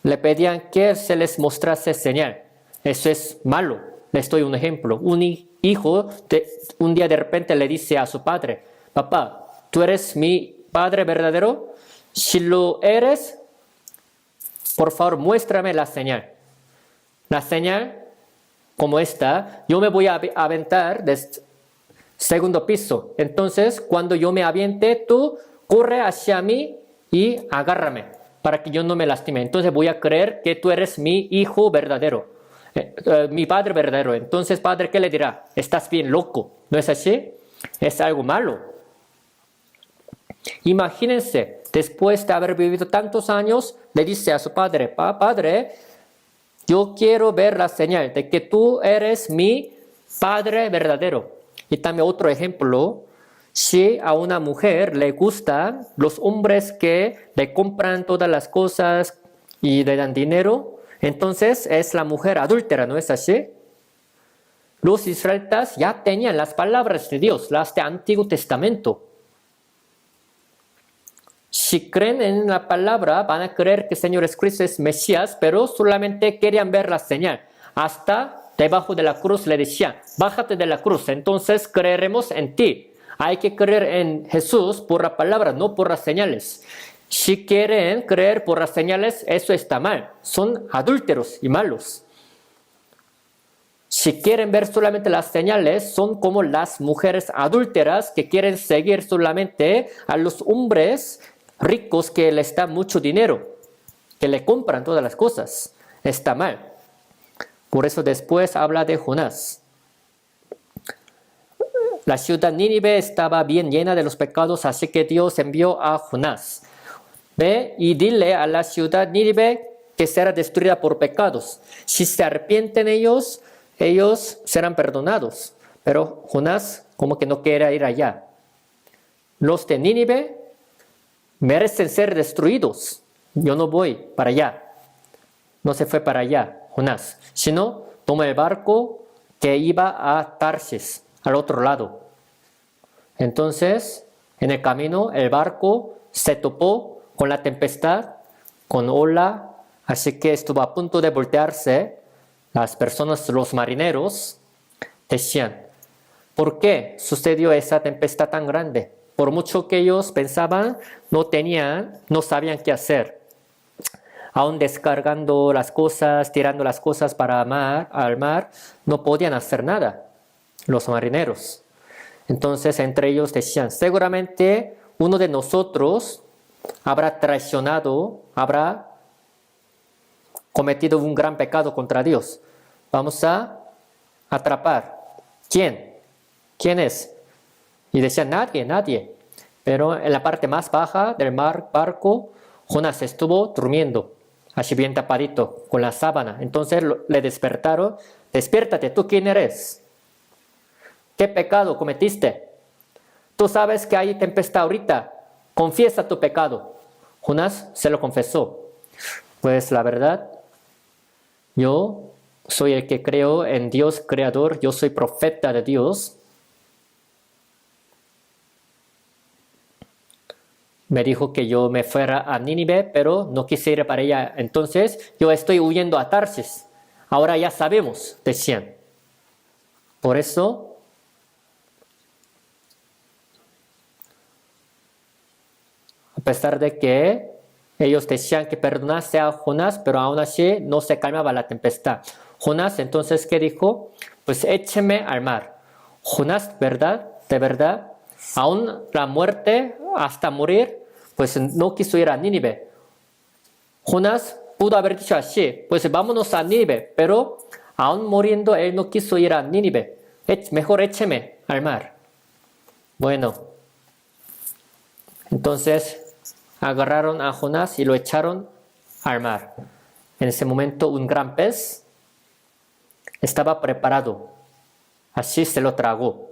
le pedían que se les mostrase señal. Eso es malo. Les doy un ejemplo. Un hijo un día de repente le dice a su padre, papá, ¿tú eres mi padre verdadero? Si lo eres, por favor, muéstrame la señal. La señal, como esta, yo me voy a aventar desde segundo piso. Entonces, cuando yo me aviente, tú corre hacia mí y agárrame para que yo no me lastime. Entonces voy a creer que tú eres mi hijo verdadero, mi padre verdadero. Entonces, padre, ¿qué le dirá? Estás bien loco, ¿no es así? Es algo malo. Imagínense, después de haber vivido tantos años, le dice a su padre, padre, yo quiero ver la señal de que tú eres mi padre verdadero. Y también otro ejemplo, si a una mujer le gustan los hombres que le compran todas las cosas y le dan dinero, entonces es la mujer adúltera, ¿no es así? Los israelitas ya tenían las palabras de Dios, las de Antiguo Testamento. Si creen en la palabra, van a creer que el Señor Jesucristo es Mesías, pero solamente querían ver la señal. Hasta debajo de la cruz le decían, bájate de la cruz, entonces creeremos en ti. Hay que creer en Jesús por la palabra, no por las señales. Si quieren creer por las señales, eso está mal. Son adúlteros y malos. Si quieren ver solamente las señales, son como las mujeres adúlteras que quieren seguir solamente a los hombres ricos que les dan mucho dinero, que le compran todas las cosas. Está mal. Por eso después habla de Jonás. La ciudad Nínive estaba bien llena de los pecados, así que Dios envió a Jonás. Ve y dile a la ciudad Nínive que será destruida por pecados. Si se arrepienten ellos serán perdonados. Pero Jonás como que no quiere ir allá. Los de Nínive merecen ser destruidos. Yo no voy para allá. No se fue para allá, Jonás. Sino tomó el barco que iba a Tarsis, al otro lado. Entonces, en el camino, el barco se topó con la tempestad, con ola, así que estuvo a punto de voltearse. Las personas, los marineros, decían, ¿por qué sucedió esa tempestad tan grande? Por mucho que ellos pensaban, no sabían qué hacer. Aún descargando las cosas, tirando las cosas al mar, no podían hacer nada, los marineros. Entonces, entre ellos decían, seguramente uno de nosotros habrá traicionado, habrá cometido un gran pecado contra Dios. Vamos a atrapar. ¿Quién? ¿Quién es? Y decían, nadie. Pero en la parte más baja del barco, Jonás estuvo durmiendo, así bien tapadito, con la sábana. Entonces le despertaron, despiértate, ¿tú quién eres? ¿Qué pecado cometiste? Tú sabes que hay tempestad ahorita, confiesa tu pecado. Jonás se lo confesó. Pues la verdad, yo soy el que creo en Dios creador, yo soy profeta de Dios. Me dijo que yo me fuera a Nínive, pero no quise ir para allá. Entonces, yo estoy huyendo a Tarsis. Ahora ya sabemos, decían. Por eso, a pesar de que ellos decían que perdonase a Jonás, pero aún así no se calmaba la tempestad. Jonás, entonces, ¿qué dijo? Pues écheme al mar. Jonás, ¿verdad? De verdad, aún la muerte, hasta morir, pues no quiso ir a Nínive. Jonás pudo haber dicho así, pues vámonos a Nínive, pero aún muriendo él no quiso ir a Nínive. Mejor écheme al mar. Bueno, entonces agarraron a Jonás y lo echaron al mar. En ese momento un gran pez estaba preparado. Así se lo tragó.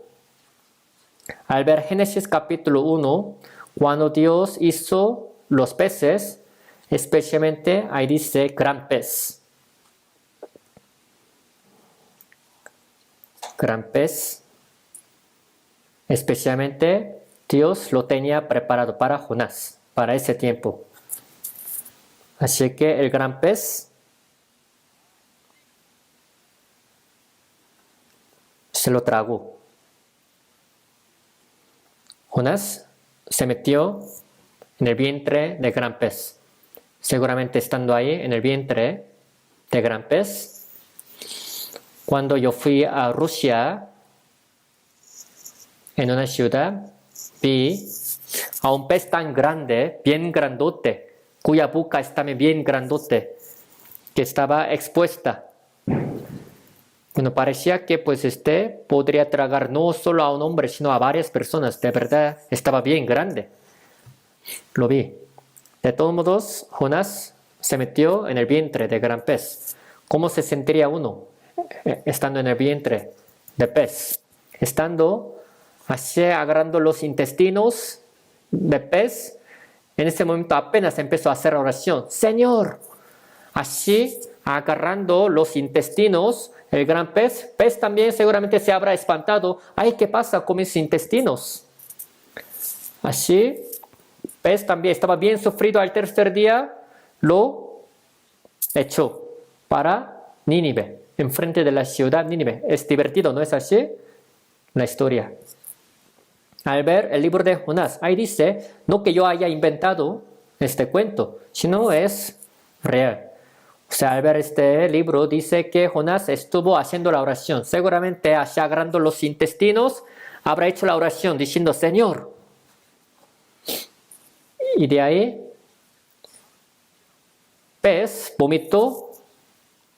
Al ver Génesis capítulo 1, cuando Dios hizo los peces, especialmente ahí dice gran pez. Gran pez. Especialmente Dios lo tenía preparado para Jonás, para ese tiempo. Así que el gran pez se lo tragó. Jonás se metió en el vientre del gran pez. Seguramente estando ahí en el vientre del gran pez, cuando yo fui a Rusia, en una ciudad, vi a un pez tan grande, bien grandote, cuya boca estaba bien grandote, que estaba expuesta. Bueno, parecía que pues podría tragar no solo a un hombre, sino a varias personas. De verdad, estaba bien grande. Lo vi. De todos modos, Jonás se metió en el vientre del gran pez. ¿Cómo se sentiría uno estando en el vientre del pez? Estando así agarrando los intestinos del pez, en ese momento apenas empezó a hacer oración. Señor, así agarrando los intestinos, el gran pez también seguramente se habrá espantado. Ay, ¿qué pasa con mis intestinos? Así, pez también estaba bien sufrido. Al tercer día lo echó para Nínive, enfrente de la ciudad Nínive. Es divertido, ¿no es así? La historia. Al ver el libro de Jonás, ahí dice, no que yo haya inventado este cuento, sino es real. O sea, al ver este libro dice que Jonás estuvo haciendo la oración. Seguramente así agarrando los intestinos, habrá hecho la oración diciendo, Señor. Y de ahí, pez vomitó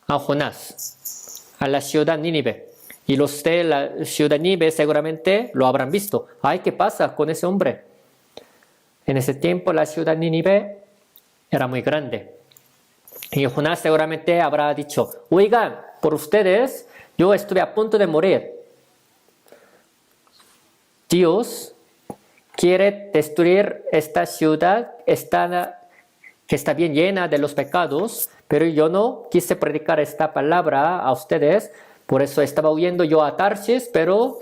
a Jonás, a la ciudad Nínive. Y los de la ciudad Nínive seguramente lo habrán visto. Ay, ¿qué pasa con ese hombre? En ese tiempo la ciudad Nínive era muy grande. Y Jonás seguramente habrá dicho, oigan, por ustedes, yo estuve a punto de morir. Dios quiere destruir esta ciudad que está bien llena de los pecados, pero yo no quise predicar esta palabra a ustedes. Por eso estaba huyendo yo a Tarsis, pero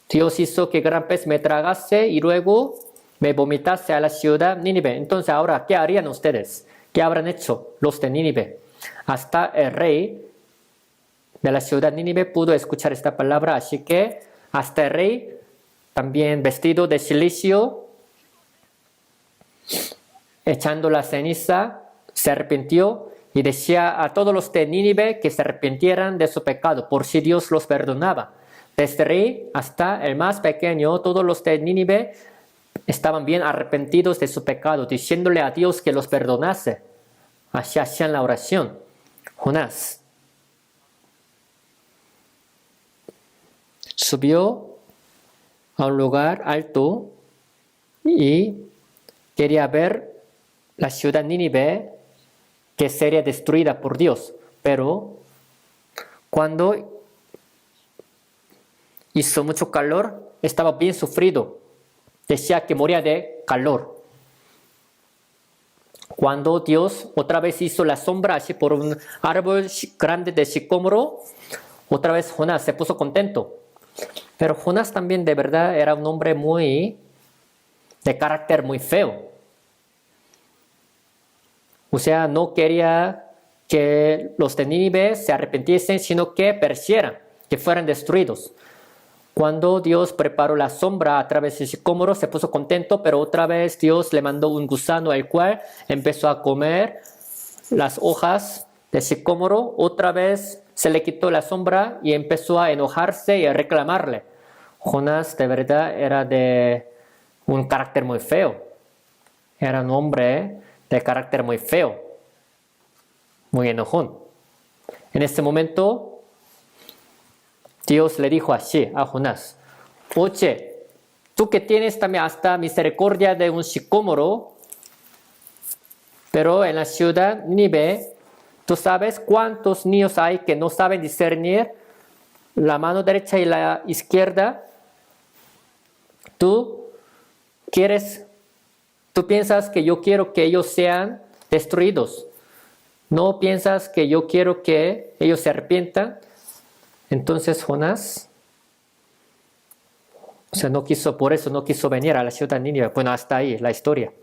Dios hizo que gran pez me tragase y luego me vomitase a la ciudad Nínive. Entonces ahora, ¿qué harían ustedes? ¿Qué habrán hecho los de Nínive? Hasta el rey de la ciudad Nínive pudo escuchar esta palabra, así que hasta el rey, también vestido de silicio, echando la ceniza, se arrepintió y decía a todos los de Nínive que se arrepintieran de su pecado, por si Dios los perdonaba. Desde el rey hasta el más pequeño, todos los de Nínive estaban bien arrepentidos de su pecado, diciéndole a Dios que los perdonase. Así hacían la oración. Jonás subió a un lugar alto y quería ver la ciudad Nínive que sería destruida por Dios. Pero cuando hizo mucho calor, estaba bien sufrido. Decía que moría de calor. Cuando Dios otra vez hizo la sombra así por un árbol grande de sicómoro, otra vez Jonás se puso contento. Pero Jonás también de verdad era un hombre de carácter muy feo. O sea, no quería que los de Nínive se arrepintiesen, sino que perecieran, que fueran destruidos. Cuando Dios preparó la sombra a través del sicómoro, se puso contento, pero otra vez Dios le mandó un gusano, el cual empezó a comer las hojas del sicómoro. Otra vez se le quitó la sombra y empezó a enojarse y a reclamarle. Jonás de verdad era de un carácter muy feo. Era un hombre de carácter muy feo, muy enojón. En este momento, Dios le dijo así a Jonás, oye, tú que tienes también hasta misericordia de un sicómoro, Pero en la ciudad Nínive, ¿tú sabes cuántos niños hay que no saben discernir la mano derecha y la izquierda? Tú piensas que yo quiero que ellos sean destruidos. No piensas que yo quiero que ellos se arrepientan. Entonces Jonás, por eso no quiso venir a la ciudad de Nínive. Bueno, hasta ahí la historia.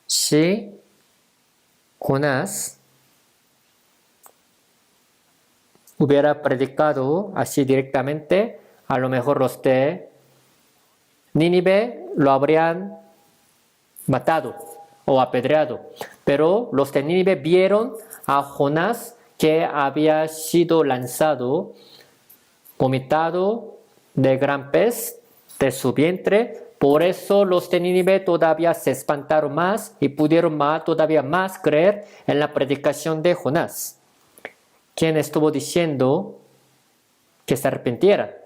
Si Jonás hubiera predicado así directamente, a lo mejor los de Nínive lo habrían matado o apedreado. Pero los de Nínive vieron a Jonás que había sido lanzado, vomitado de gran pez de su vientre. Por eso los de Nínive todavía se espantaron más y pudieron todavía más creer en la predicación de Jonás, quien estuvo diciendo que se arrepintiera.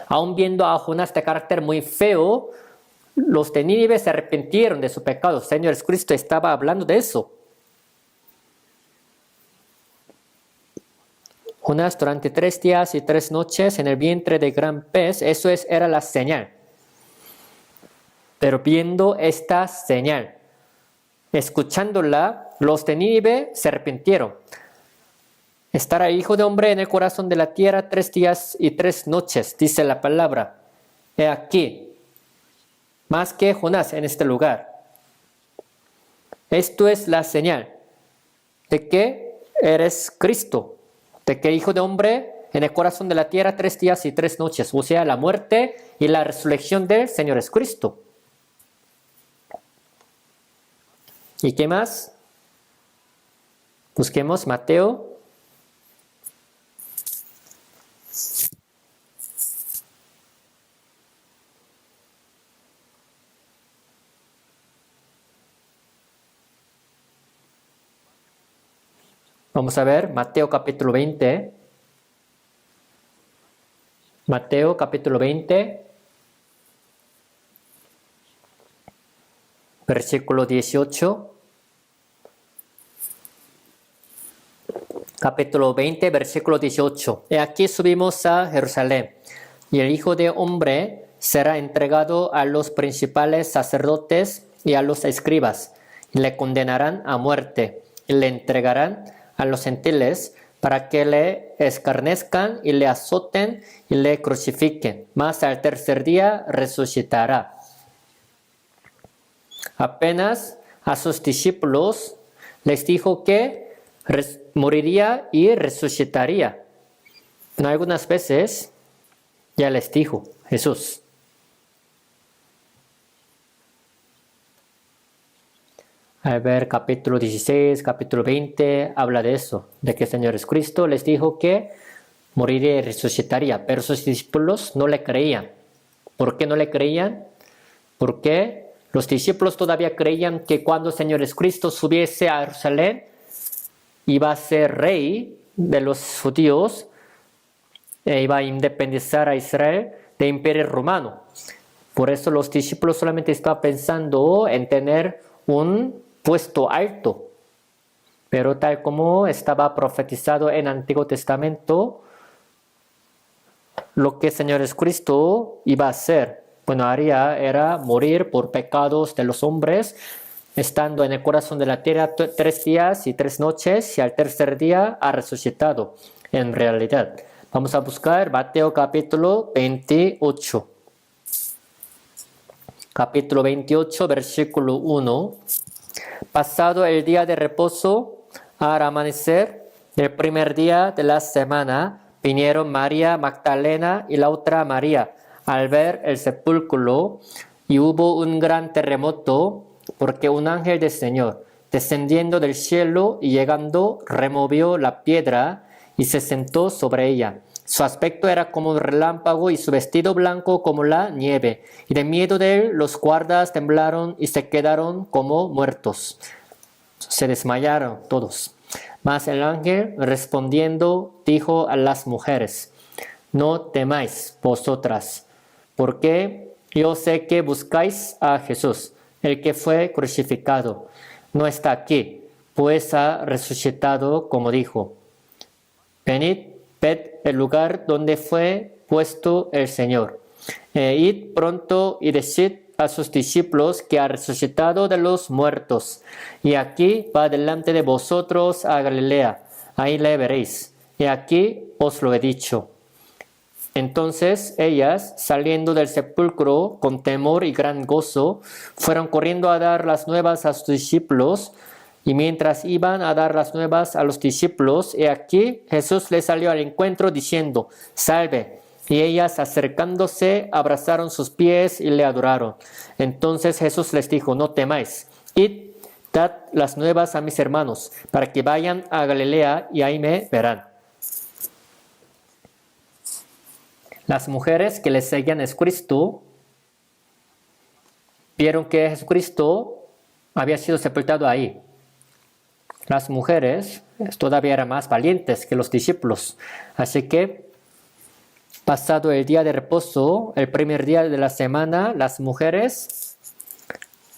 Aún viendo a Jonás de carácter muy feo, los de Nínive se arrepintieron de su pecado. El Señor Jesucristo estaba hablando de eso. Jonás durante 3 días y 3 noches en el vientre de gran pez, era la señal. Pero viendo esta señal, escuchándola, los de Nínive se arrepintieron. Estará el Hijo de Hombre en el corazón de la tierra 3 días y 3 noches, dice la palabra. He aquí, más que Jonás en este lugar. Esto es la señal de que eres Cristo, de que Hijo de Hombre en el corazón de la tierra 3 días y 3 noches, o sea, la muerte y la resurrección del Señor es Cristo. ¿Y qué más? Busquemos Mateo. Vamos a ver Mateo capítulo 20. Mateo capítulo 20, versículo 18. Capítulo 20, versículo 18. Y aquí subimos a Jerusalén, y el Hijo de Hombre será entregado a los principales sacerdotes y a los escribas, y le condenarán a muerte, y le entregarán a los gentiles para que le escarnezcan y le azoten y le crucifiquen. Mas al tercer día resucitará. Apenas a sus discípulos les dijo que moriría y resucitaría. En algunas veces ya les dijo Jesús. A ver, capítulo 16, capítulo 20, habla de eso, de que el Señor Jesucristo les dijo que moriría y resucitaría, pero sus discípulos no le creían. ¿Por qué no le creían? Porque los discípulos todavía creían que cuando el Señor Jesucristo subiese a Jerusalén, iba a ser rey de los judíos e iba a independizar a Israel del imperio romano. Por eso los discípulos solamente estaban pensando en tener un puesto alto. Pero tal como estaba profetizado en el Antiguo Testamento, lo que el Señor Jesucristo iba a hacer, haría era morir por pecados de los hombres, estando en el corazón de la tierra 3 días y 3 noches, y al tercer día ha resucitado en realidad. Vamos a buscar Mateo capítulo 28. Capítulo 28, versículo 1. Pasado el día de reposo, al amanecer del primer día de la semana, vinieron María Magdalena y la otra María al ver el sepulcro, y hubo un gran terremoto, porque un ángel del Señor, descendiendo del cielo y llegando, removió la piedra y se sentó sobre ella. Su aspecto era como un relámpago y su vestido blanco como la nieve. Y de miedo de él, los guardas temblaron y se quedaron como muertos. Se desmayaron todos. Mas el ángel, respondiendo, dijo a las mujeres: no temáis vosotras, porque yo sé que buscáis a Jesús, el que fue crucificado. No está aquí, pues ha resucitado como dijo. Venid, ved el lugar donde fue puesto el Señor. Id pronto y decid a sus discípulos que ha resucitado de los muertos. Y aquí va delante de vosotros a Galilea. Ahí le veréis. Y aquí os lo he dicho. Entonces ellas, saliendo del sepulcro con temor y gran gozo, fueron corriendo a dar las nuevas a sus discípulos. Y mientras iban a dar las nuevas a los discípulos, he aquí Jesús les salió al encuentro diciendo, salve. Y ellas acercándose abrazaron sus pies y le adoraron. Entonces Jesús les dijo, no temáis, id, dad las nuevas a mis hermanos, para que vayan a Galilea y ahí me verán. Las mujeres que le seguían a Jesucristo vieron que Jesucristo había sido sepultado ahí. Las mujeres todavía eran más valientes que los discípulos. Así que, pasado el día de reposo, el primer día de la semana, las mujeres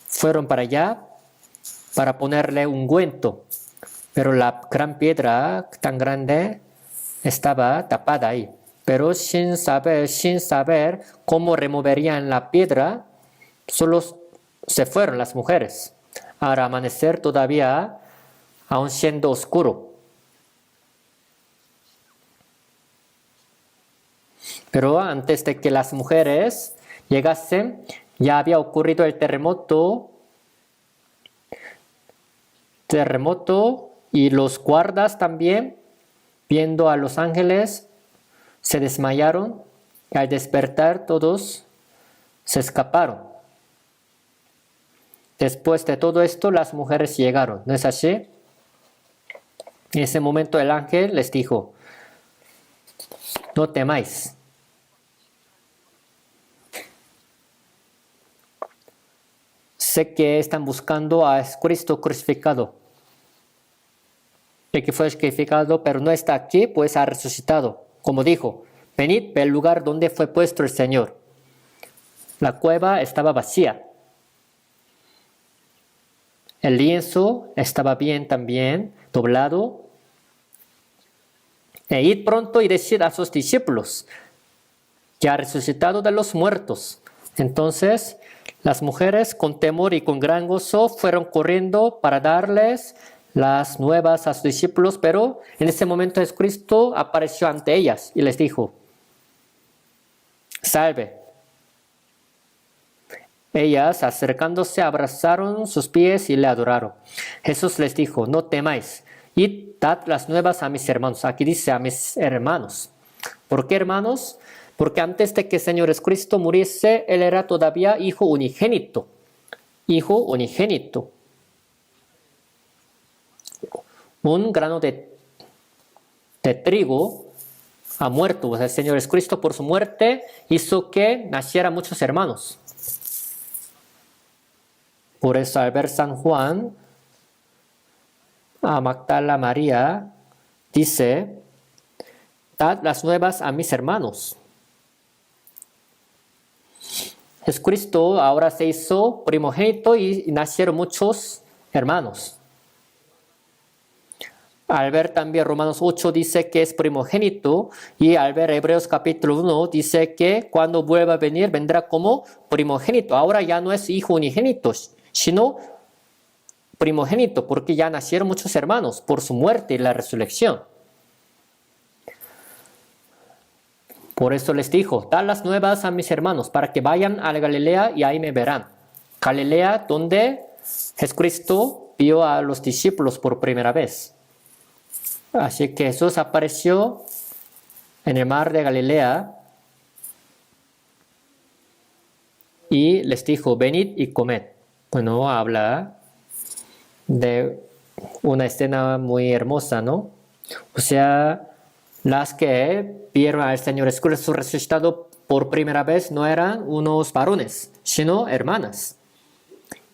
fueron para allá para ponerle ungüento. Pero la gran piedra tan grande estaba tapada ahí. Pero sin saber cómo removerían la piedra, solo se fueron las mujeres. Al amanecer todavía, aún siendo oscuro. Pero antes de que las mujeres llegasen, ya había ocurrido el terremoto y los guardas también, viendo a los ángeles, se desmayaron y al despertar todos se escaparon. Después de todo esto, las mujeres llegaron, ¿no es así? En ese momento el ángel les dijo, no temáis. Sé que están buscando a Cristo crucificado. El que fue crucificado, pero no está aquí, pues ha resucitado. Como dijo, venid al lugar donde fue puesto el Señor. La cueva estaba vacía. El lienzo estaba bien también, doblado. E id pronto y decid a sus discípulos que ha resucitado de los muertos. Entonces las mujeres con temor y con gran gozo fueron corriendo para darles las nuevas a sus discípulos, pero en ese momento Jesucristo apareció ante ellas y les dijo, salve. Ellas, acercándose, abrazaron sus pies y le adoraron. Jesús les dijo, no temáis, id, dad las nuevas a mis hermanos. Aquí dice a mis hermanos. ¿Por qué hermanos? Porque antes de que el Señor Jesucristo muriese, Él era todavía hijo unigénito. Hijo unigénito. Un grano de trigo ha muerto. O sea, el Señor Jesucristo por su muerte hizo que nacieran muchos hermanos. Por eso al ver San Juan, a Magdala María, dice, dad las nuevas a mis hermanos. Jesucristo ahora se hizo primogénito y nacieron muchos hermanos. Al ver también Romanos 8 dice que es primogénito y al ver Hebreos capítulo 1 dice que cuando vuelva a venir vendrá como primogénito. Ahora ya no es hijo unigénito, sino primogénito porque ya nacieron muchos hermanos por su muerte y la resurrección. Por eso les dijo, dad las nuevas a mis hermanos para que vayan a la Galilea y ahí me verán. Galilea donde Jesucristo vio a los discípulos por primera vez. Así que Jesús apareció en el mar de Galilea y les dijo, venid y comed. Bueno, habla de una escena muy hermosa, ¿no? O sea, las que vieron al Señor Jesucristo resucitado por primera vez no eran unos varones, sino hermanas.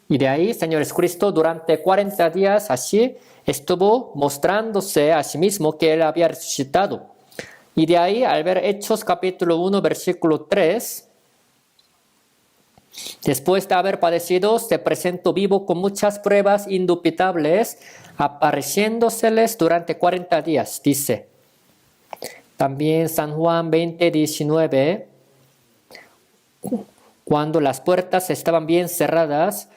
Y de ahí, Señor Jesucristo durante 40 días así estuvo mostrándose a sí mismo que Él había resucitado. Y de ahí, al ver Hechos capítulo 1, versículo 3, Después de haber padecido, se presentó vivo con muchas pruebas indubitables, apareciéndoseles durante 40 días, dice. También San Juan 20:19, cuando las puertas estaban bien cerradas,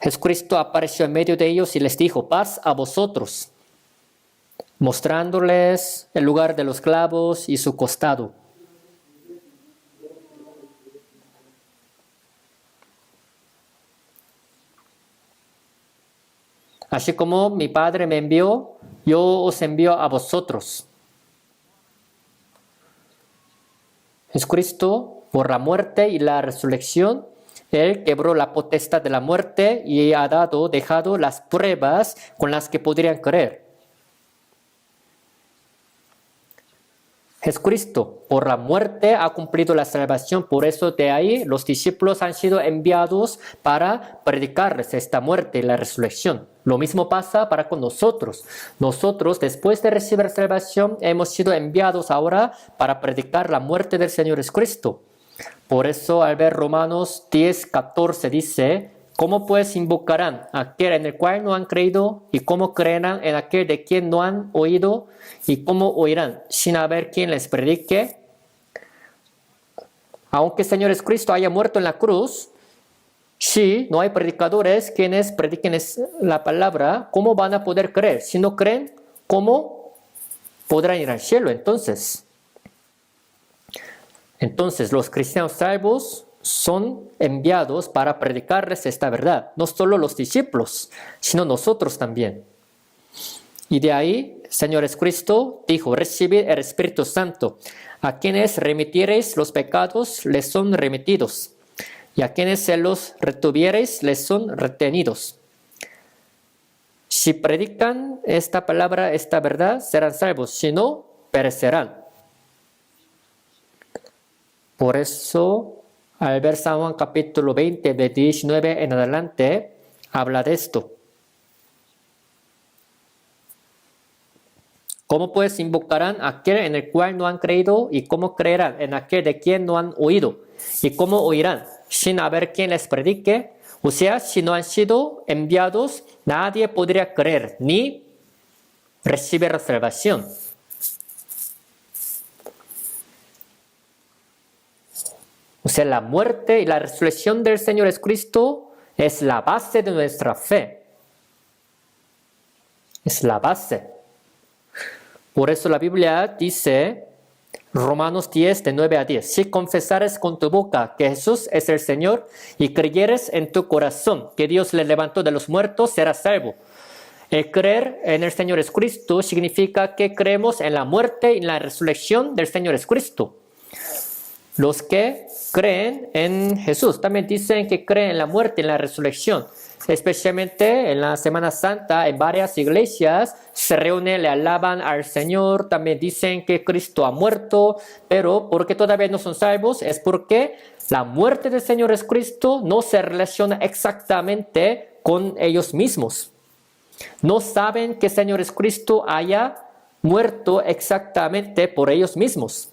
Jesucristo apareció en medio de ellos y les dijo, paz a vosotros, mostrándoles el lugar de los clavos y su costado. Así como mi Padre me envió, yo os envío a vosotros. Jesucristo, por la muerte y la resurrección, Él quebró la potestad de la muerte y ha dejado las pruebas con las que podrían creer. Jesucristo, por la muerte, ha cumplido la salvación. Por eso de ahí los discípulos han sido enviados para predicarles esta muerte y la resurrección. Lo mismo pasa para con nosotros. Nosotros, después de recibir salvación, hemos sido enviados ahora para predicar la muerte del Señor Jesucristo. Por eso al ver Romanos 10:14 dice, ¿cómo pues invocarán a aquel en el cual no han creído? ¿Y cómo creerán en aquel de quien no han oído? ¿Y cómo oirán sin haber quien les predique? Aunque el Señor Jesucristo haya muerto en la cruz, si no hay predicadores quienes prediquen la palabra, ¿cómo van a poder creer? Si no creen, ¿cómo podrán ir al cielo entonces? Entonces, los cristianos salvos son enviados para predicarles esta verdad. No solo los discípulos, sino nosotros también. Y de ahí, Señor Jesucristo dijo, recibid el Espíritu Santo. A quienes remitiereis los pecados, les son remitidos. Y a quienes se los retuviereis, les son retenidos. Si predican esta palabra, esta verdad, serán salvos. Si no, perecerán. Por eso, al ver San Juan capítulo 20, de 19 en adelante, habla de esto. ¿Cómo pues invocarán a aquel en el cual no han creído? ¿Y cómo creerán en aquel de quien no han oído? ¿Y cómo oirán sin haber quien les predique? O sea, si no han sido enviados, nadie podría creer ni recibir la salvación. O sea, la muerte y la resurrección del Señor Jesucristo es la base de nuestra fe. Es la base. Por eso la Biblia dice, Romanos 10, de 9 a 10, si confesares con tu boca que Jesús es el Señor y creyeres en tu corazón que Dios le levantó de los muertos, serás salvo. El creer en el Señor Jesucristo significa que creemos en la muerte y la resurrección del Señor Jesucristo. Los que creen en Jesús también dicen que creen en la muerte y en la resurrección. Especialmente en la Semana Santa, en varias iglesias se reúnen, le alaban al Señor, también dicen que Cristo ha muerto, pero porque todavía no son salvos es porque la muerte del Señor Jesucristo no se relaciona exactamente con ellos mismos. No saben que el Señor Jesucristo haya muerto exactamente por ellos mismos.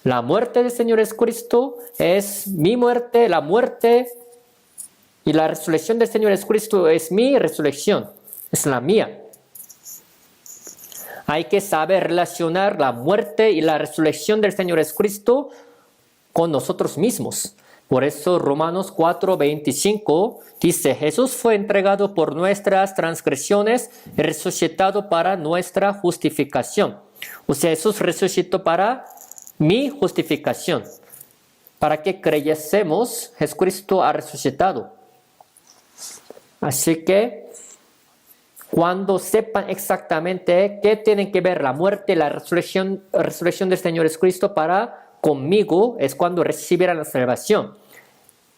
La muerte del Señor Jesucristo es mi muerte, la muerte y la resurrección del Señor Jesucristo es mi resurrección, es la mía. Hay que saber relacionar la muerte y la resurrección del Señor Jesucristo con nosotros mismos. Por eso Romanos 4:25 dice, Jesús fue entregado por nuestras transgresiones y resucitado para nuestra justificación. O sea, Jesús resucitó para mi justificación. Para que creyésemos, Jesucristo ha resucitado. Así que, cuando sepan exactamente qué tienen que ver la muerte y la resurrección del Señor Jesucristo para conmigo, es cuando recibirán la salvación.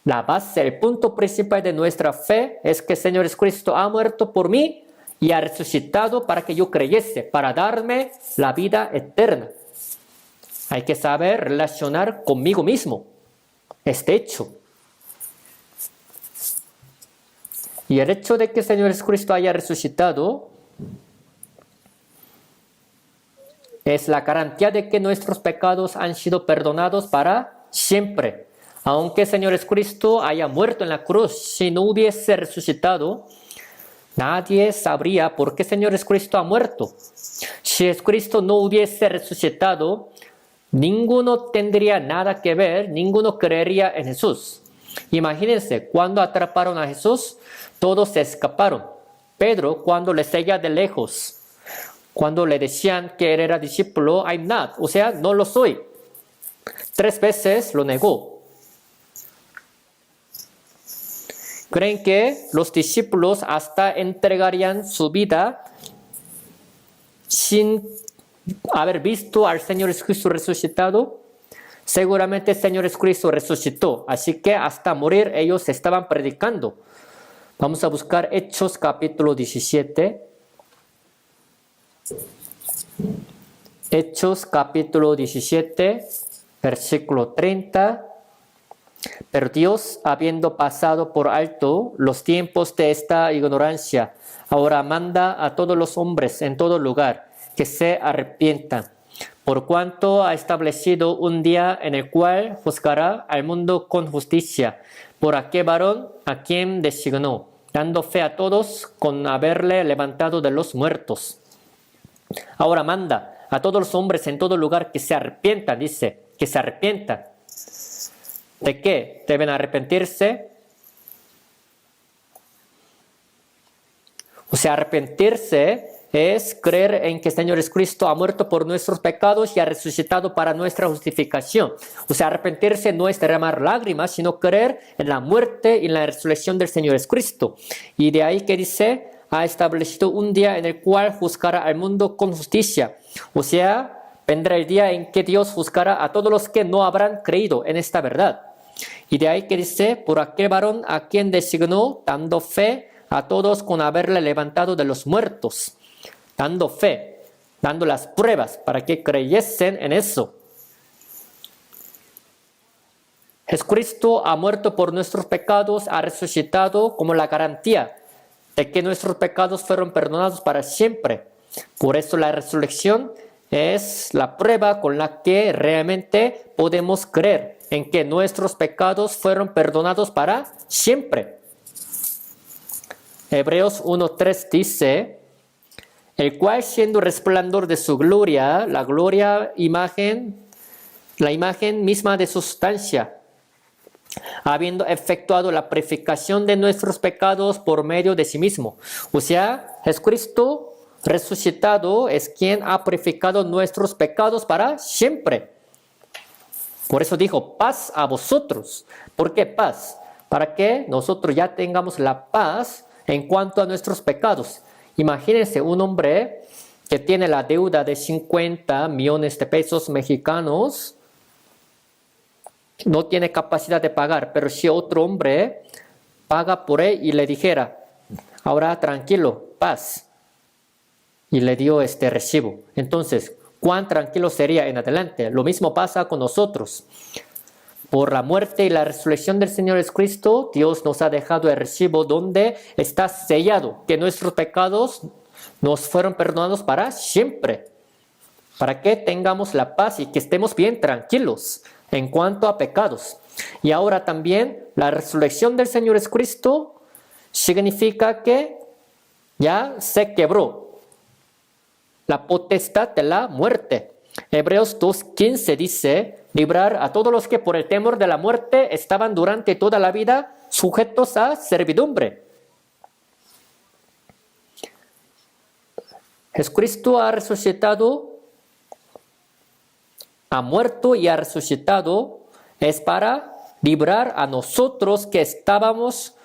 La base, el punto principal de nuestra fe es que el Señor Jesucristo ha muerto por mí y ha resucitado para que yo creyese, para darme la vida eterna. Hay que saber relacionar conmigo mismo este hecho. Y el hecho de que el Señor Jesucristo haya resucitado es la garantía de que nuestros pecados han sido perdonados para siempre. Aunque el Señor Jesucristo haya muerto en la cruz, si no hubiese resucitado, nadie sabría por qué el Señor Jesucristo ha muerto. Si Jesucristo no hubiese resucitado, ninguno tendría nada que ver, ninguno creería en Jesús. Imagínense, cuando atraparon a Jesús, todos se escaparon. Pedro, cuando le seguía de lejos, cuando le decían que él era discípulo, I'm not, o sea, no lo soy. 3 veces lo negó. ¿Creen que los discípulos hasta entregarían su vida sin haber visto al Señor Jesucristo resucitado? Seguramente el Señor Jesucristo resucitó, así que hasta morir ellos estaban predicando. Vamos a buscar Hechos capítulo 17. Hechos capítulo 17, versículo 30. Pero Dios, habiendo pasado por alto los tiempos de esta ignorancia, ahora manda a todos los hombres en todo lugar que se arrepientan, por cuanto ha establecido un día en el cual juzgará al mundo con justicia, por aquel varón a quien designó, dando fe a todos con haberle levantado de los muertos. Ahora manda a todos los hombres en todo lugar que se arrepientan, dice, que se arrepientan. ¿De qué? Deben arrepentirse. O sea, arrepentirse es creer en que el Señor Jesucristo ha muerto por nuestros pecados y ha resucitado para nuestra justificación. O sea, arrepentirse no es derramar lágrimas, sino creer en la muerte y en la resurrección del Señor Jesucristo. Y de ahí que dice, ha establecido un día en el cual juzgará al mundo con justicia. O sea, vendrá el día en que Dios juzgará a todos los que no habrán creído en esta verdad. Y de ahí que dice, por aquel varón a quien designó, dando fe a todos con haberle levantado de los muertos. Dando fe, dando las pruebas para que creyesen en eso. Jesucristo ha muerto por nuestros pecados, ha resucitado como la garantía de que nuestros pecados fueron perdonados para siempre. Por eso la resurrección es la prueba con la que realmente podemos creer en que nuestros pecados fueron perdonados para siempre. Hebreos 1:3 dice, el cual siendo resplandor de su gloria, la imagen misma de su sustancia, habiendo efectuado la purificación de nuestros pecados por medio de sí mismo. O sea, Jesucristo resucitado es quien ha purificado nuestros pecados para siempre. Por eso dijo, paz a vosotros. ¿Por qué paz? Para que nosotros ya tengamos la paz en cuanto a nuestros pecados. Imagínense un hombre que tiene la deuda de 50 millones de pesos mexicanos, no tiene capacidad de pagar, pero si otro hombre paga por él y le dijera, ahora tranquilo, paz, y le dio este recibo. Entonces, ¿cuán tranquilo sería en adelante? Lo mismo pasa con nosotros. Por la muerte y la resurrección del Señor Jesucristo, Dios nos ha dejado el recibo donde está sellado que nuestros pecados nos fueron perdonados para siempre. Para que tengamos la paz y que estemos bien tranquilos en cuanto a pecados. Y ahora también la resurrección del Señor Jesucristo significa que ya se quebró la potestad de la muerte. Hebreos 2:15 dice, librar a todos los que por el temor de la muerte estaban durante toda la vida sujetos a servidumbre. Jesucristo ha resucitado, ha muerto y ha resucitado, es para librar a nosotros que estábamos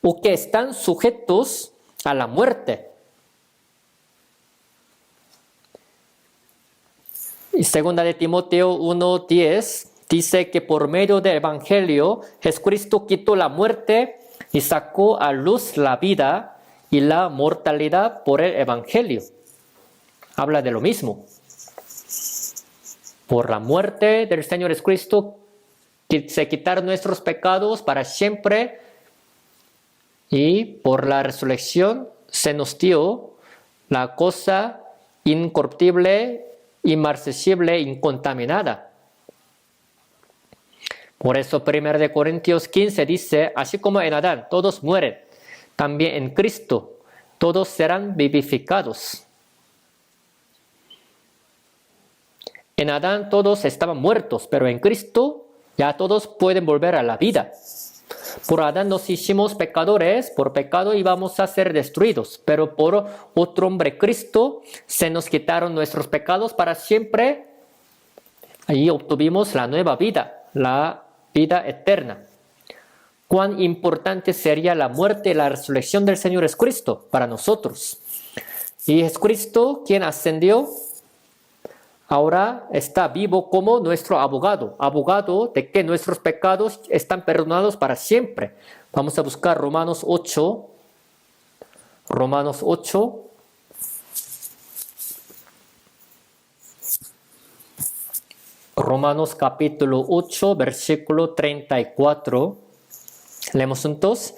o que están sujetos a la muerte. Y 2 de Timoteo 1:10 dice que por medio del Evangelio Jesucristo quitó la muerte y sacó a luz la vida y la mortalidad por el Evangelio. Habla de lo mismo. Por la muerte del Señor Jesucristo se quitaron nuestros pecados para siempre y por la resurrección se nos dio la cosa incorruptible, inmarcesible, incontaminada. Por eso 1 de Corintios 15 dice, así como en Adán todos mueren, también en Cristo todos serán vivificados. En Adán todos estaban muertos, pero en Cristo ya todos pueden volver a la vida. Por Adán nos hicimos pecadores, por pecado íbamos a ser destruidos, pero por otro hombre, Cristo, se nos quitaron nuestros pecados para siempre. Ahí obtuvimos la nueva vida, la vida eterna. Cuán importante sería la muerte y la resurrección del Señor Jesucristo para nosotros. Y Jesucristo, quien ascendió, ahora está vivo como nuestro abogado. Abogado de que nuestros pecados están perdonados para siempre. Vamos a buscar Romanos 8. Romanos 8. Romanos capítulo 8, versículo 34. Leemos juntos.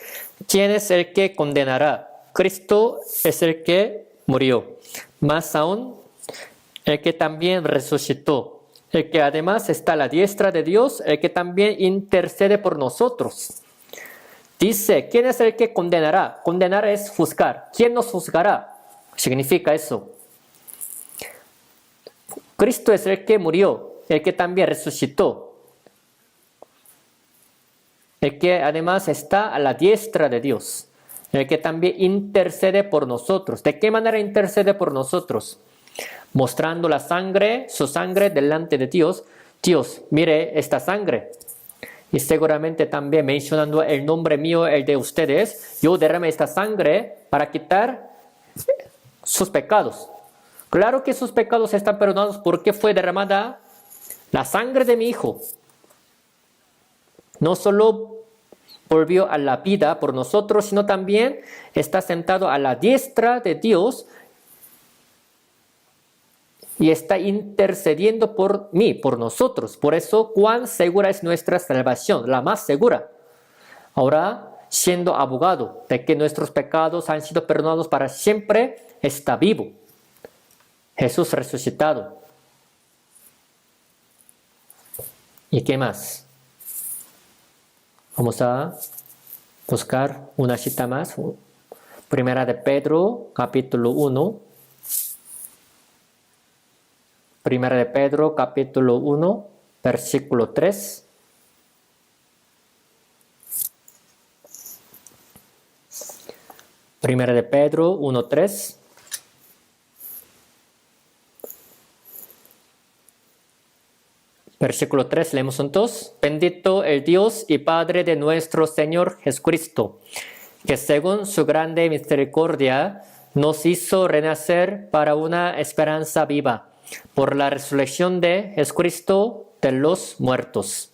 ¿Quién es el que condenará? Cristo es el que murió. Más aún, el que también resucitó, el que además está a la diestra de Dios, el que también intercede por nosotros. Dice, ¿quién es el que condenará? Condenar es juzgar. ¿Quién nos juzgará? Significa eso. Cristo es el que murió, el que también resucitó, el que además está a la diestra de Dios, el que también intercede por nosotros. ¿De qué manera intercede por nosotros? Mostrando la sangre, su sangre delante de Dios. Dios, mire esta sangre. Y seguramente también mencionando el nombre mío, el de ustedes, yo derramé esta sangre para quitar sus pecados. Claro que sus pecados están perdonados porque fue derramada la sangre de mi Hijo. No solo volvió a la vida por nosotros, sino también está sentado a la diestra de Dios y está intercediendo por mí, por nosotros. Por eso, cuán segura es nuestra salvación, la más segura. Ahora, siendo abogado de que nuestros pecados han sido perdonados para siempre, está vivo. Jesús resucitado. ¿Y qué más? Vamos a buscar una cita más. Primera de Pedro, capítulo 1. Primera de Pedro, capítulo 1, versículo 3. Primera de Pedro 1, 3. Versículo 3, leemos juntos. Bendito el Dios y Padre de nuestro Señor Jesucristo, que según su grande misericordia nos hizo renacer para una esperanza viva, por la resurrección de Jesucristo de los muertos.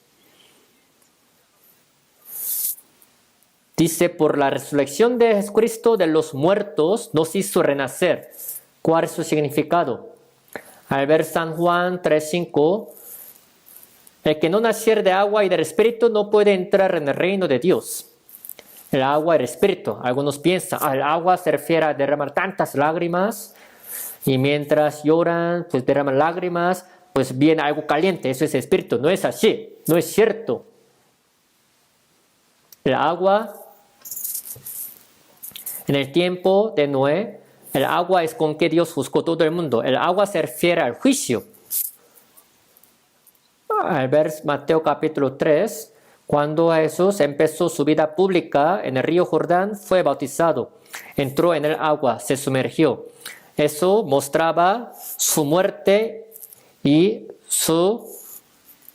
Dice, por la resurrección de Jesucristo de los muertos nos hizo renacer. ¿Cuál es su significado? Al ver San Juan 3:5, el que no naciere de agua y del Espíritu no puede entrar en el reino de Dios. El agua y el Espíritu. Algunos piensan, el agua se refiere a derramar tantas lágrimas y mientras lloran, pues derraman lágrimas, pues viene algo caliente. Eso es Espíritu. No es así. No es cierto. El agua, en el tiempo de Noé, el agua es con que Dios juzgó todo el mundo. El agua se refiere al juicio. Al ver Mateo capítulo 3, cuando Jesús empezó su vida pública en el río Jordán, fue bautizado, entró en el agua, se sumergió. Eso mostraba su muerte y su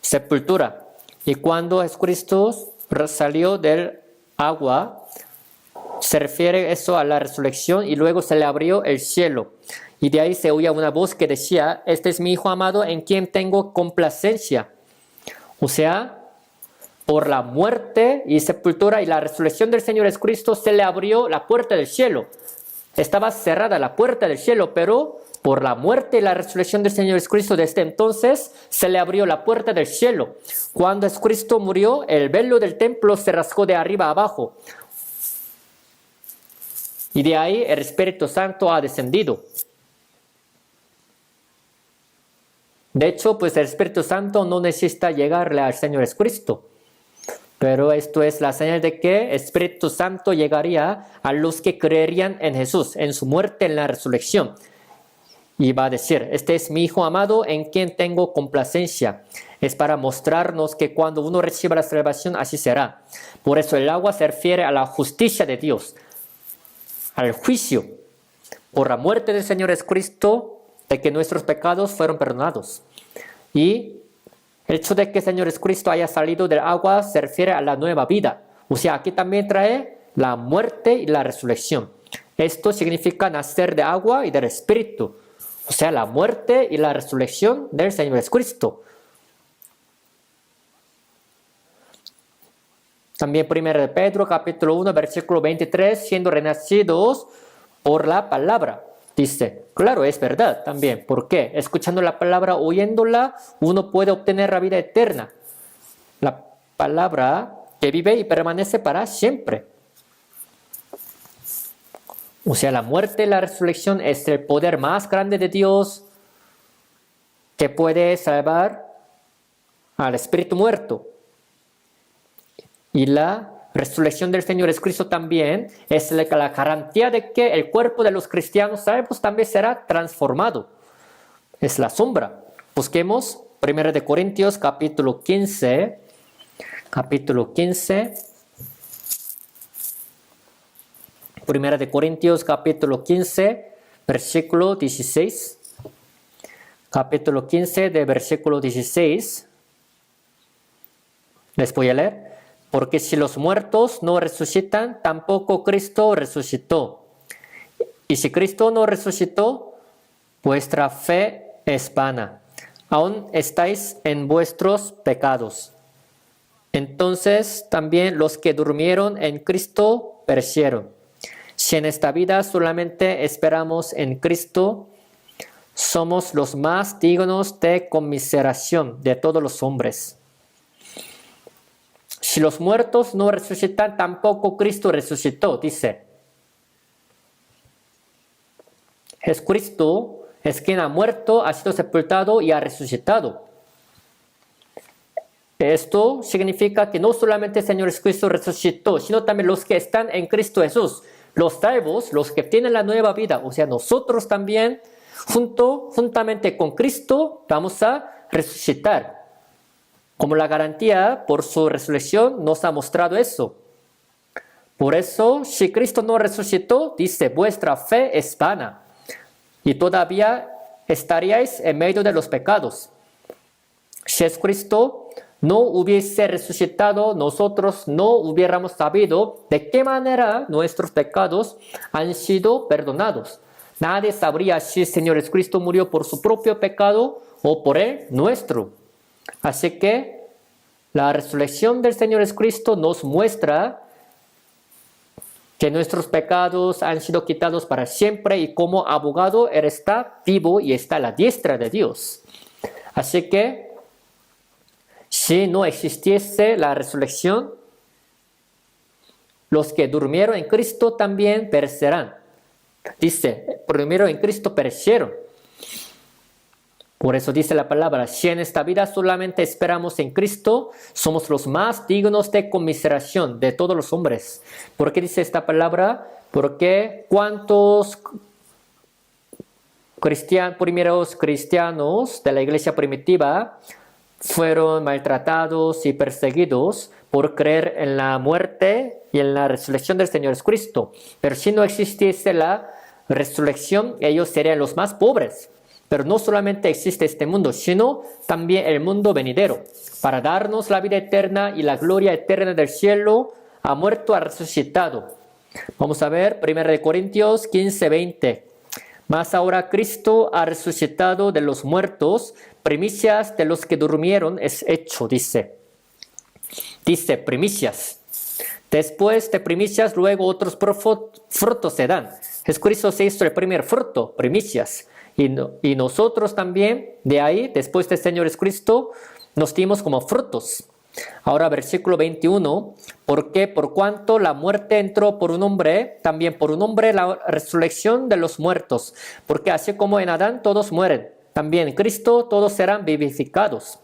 sepultura. Y cuando Jesucristo salió del agua, se refiere eso a la resurrección y luego se le abrió el cielo. Y de ahí se oía una voz que decía, este es mi Hijo amado en quien tengo complacencia. O sea, por la muerte y sepultura y la resurrección del Señor Jesucristo se le abrió la puerta del cielo. Estaba cerrada la puerta del cielo, pero por la muerte y la resurrección del Señor Jesucristo desde entonces se le abrió la puerta del cielo. Cuando Jesucristo murió, el velo del templo se rasgó de arriba a abajo. Y de ahí el Espíritu Santo ha descendido. De hecho, pues el Espíritu Santo no necesita llegarle al Señor Jesucristo. Pero esto es la señal de que el Espíritu Santo llegaría a los que creerían en Jesús, en su muerte, en la resurrección. Y va a decir, este es mi Hijo amado en quien tengo complacencia. Es para mostrarnos que cuando uno reciba la salvación, así será. Por eso el agua se refiere a la justicia de Dios, al juicio, por la muerte del Señor Jesucristo, de que nuestros pecados fueron perdonados. Y el hecho de que el Señor Jesucristo haya salido del agua se refiere a la nueva vida. O sea, aquí también trae la muerte y la resurrección. Esto significa nacer de agua y del Espíritu. O sea, la muerte y la resurrección del Señor Jesucristo. También 1 Pedro capítulo 1 versículo 23, siendo renacidos por la palabra. Dice, claro, es verdad también. ¿Por qué? Escuchando la palabra, oyéndola, uno puede obtener la vida eterna. La palabra que vive y permanece para siempre. O sea, la muerte y la resurrección es el poder más grande de Dios que puede salvar al espíritu muerto. Y la resurrección del Señor Jesucristo también es la garantía de que el cuerpo de los cristianos salvos también será transformado. Es la sombra. Busquemos 1 Corintios capítulo 15. Capítulo 15. 1 Corintios capítulo 15, versículo 16. Capítulo 15 de versículo 16. Les voy a leer. Porque si los muertos no resucitan, tampoco Cristo resucitó. Y si Cristo no resucitó, vuestra fe es vana. Aún estáis en vuestros pecados. Entonces también los que durmieron en Cristo perecieron. Si en esta vida solamente esperamos en Cristo, somos los más dignos de conmiseración de todos los hombres. Si los muertos no resucitan, tampoco Cristo resucitó, dice. Jesucristo es quien ha muerto, ha sido sepultado y ha resucitado. Esto significa que no solamente el Señor Jesucristo resucitó, sino también los que están en Cristo Jesús. Los salvos, los que tienen la nueva vida, o sea, nosotros también, juntamente con Cristo, vamos a resucitar. Como la garantía por su resurrección nos ha mostrado eso. Por eso, si Cristo no resucitó, dice, vuestra fe es vana. Y todavía estaríais en medio de los pecados. Si Jesucristo no hubiese resucitado, nosotros no hubiéramos sabido de qué manera nuestros pecados han sido perdonados. Nadie sabría si el Señor Jesucristo murió por su propio pecado o por el nuestro. Así que la resurrección del Señor Jesucristo nos muestra que nuestros pecados han sido quitados para siempre y como abogado Él está vivo y está a la diestra de Dios. Así que si no existiese la resurrección, los que durmieron en Cristo también perecerán. Dice, primero en Cristo perecieron. Por eso dice la palabra, si en esta vida solamente esperamos en Cristo, somos los más dignos de conmiseración de todos los hombres. ¿Por qué dice esta palabra? Porque cuántos primeros cristianos de la iglesia primitiva fueron maltratados y perseguidos por creer en la muerte y en la resurrección del Señor Jesucristo. Pero si no existiese la resurrección, ellos serían los más pobres. Pero no solamente existe este mundo, sino también el mundo venidero. Para darnos la vida eterna y la gloria eterna del cielo, ha muerto, ha resucitado. Vamos a ver 1 Corintios 15, 20. Mas ahora Cristo ha resucitado de los muertos, primicias de los que durmieron es hecho, dice. Dice primicias. Después de primicias, luego otros frutos se dan. Jesucristo se hizo el primer fruto, primicias. Y nosotros también, de ahí, después del Señor Jesucristo, nos dimos como frutos. Ahora versículo 21, porque por cuanto la muerte entró por un hombre, también por un hombre la resurrección de los muertos. Porque así como en Adán todos mueren, también en Cristo todos serán vivificados.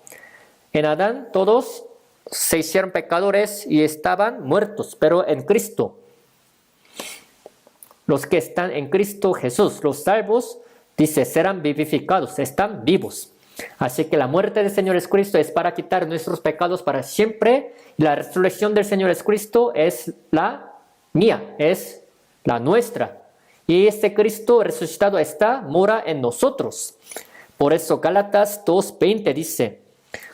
En Adán todos se hicieron pecadores y estaban muertos, pero en Cristo. Los que están en Cristo Jesús, los salvos, dice, serán vivificados, están vivos. Así que la muerte del Señor Jesucristo es para quitar nuestros pecados para siempre. Y la resurrección del Señor Jesucristo es la mía, es la nuestra. Y este Cristo resucitado mora en nosotros. Por eso Gálatas 2:20 dice,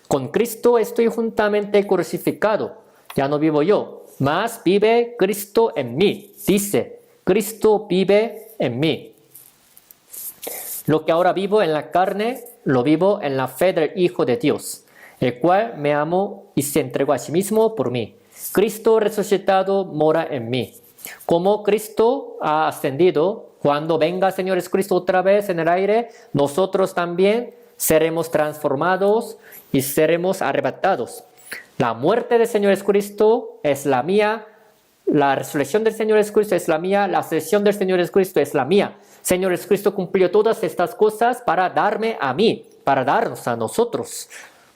con Cristo estoy juntamente crucificado. Ya no vivo yo, mas vive Cristo en mí. Dice, Cristo vive en mí. Lo que ahora vivo en la carne, lo vivo en la fe del Hijo de Dios, el cual me amó y se entregó a sí mismo por mí. Cristo resucitado mora en mí. Como Cristo ha ascendido, cuando venga el Señor Jesucristo otra vez en el aire, nosotros también seremos transformados y seremos arrebatados. La muerte del Señor Jesucristo es la mía, la resurrección del Señor Jesucristo es la mía, la ascensión del Señor Jesucristo es la mía. Señor Jesucristo cumplió todas estas cosas para darme a mí, para darnos a nosotros.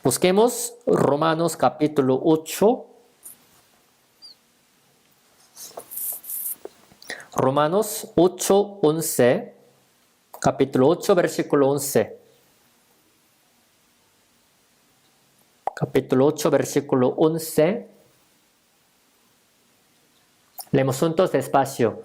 Busquemos Romanos capítulo 8. Romanos 8:11. Capítulo 8, versículo 11. Capítulo 8, versículo 11. Leemos juntos despacio.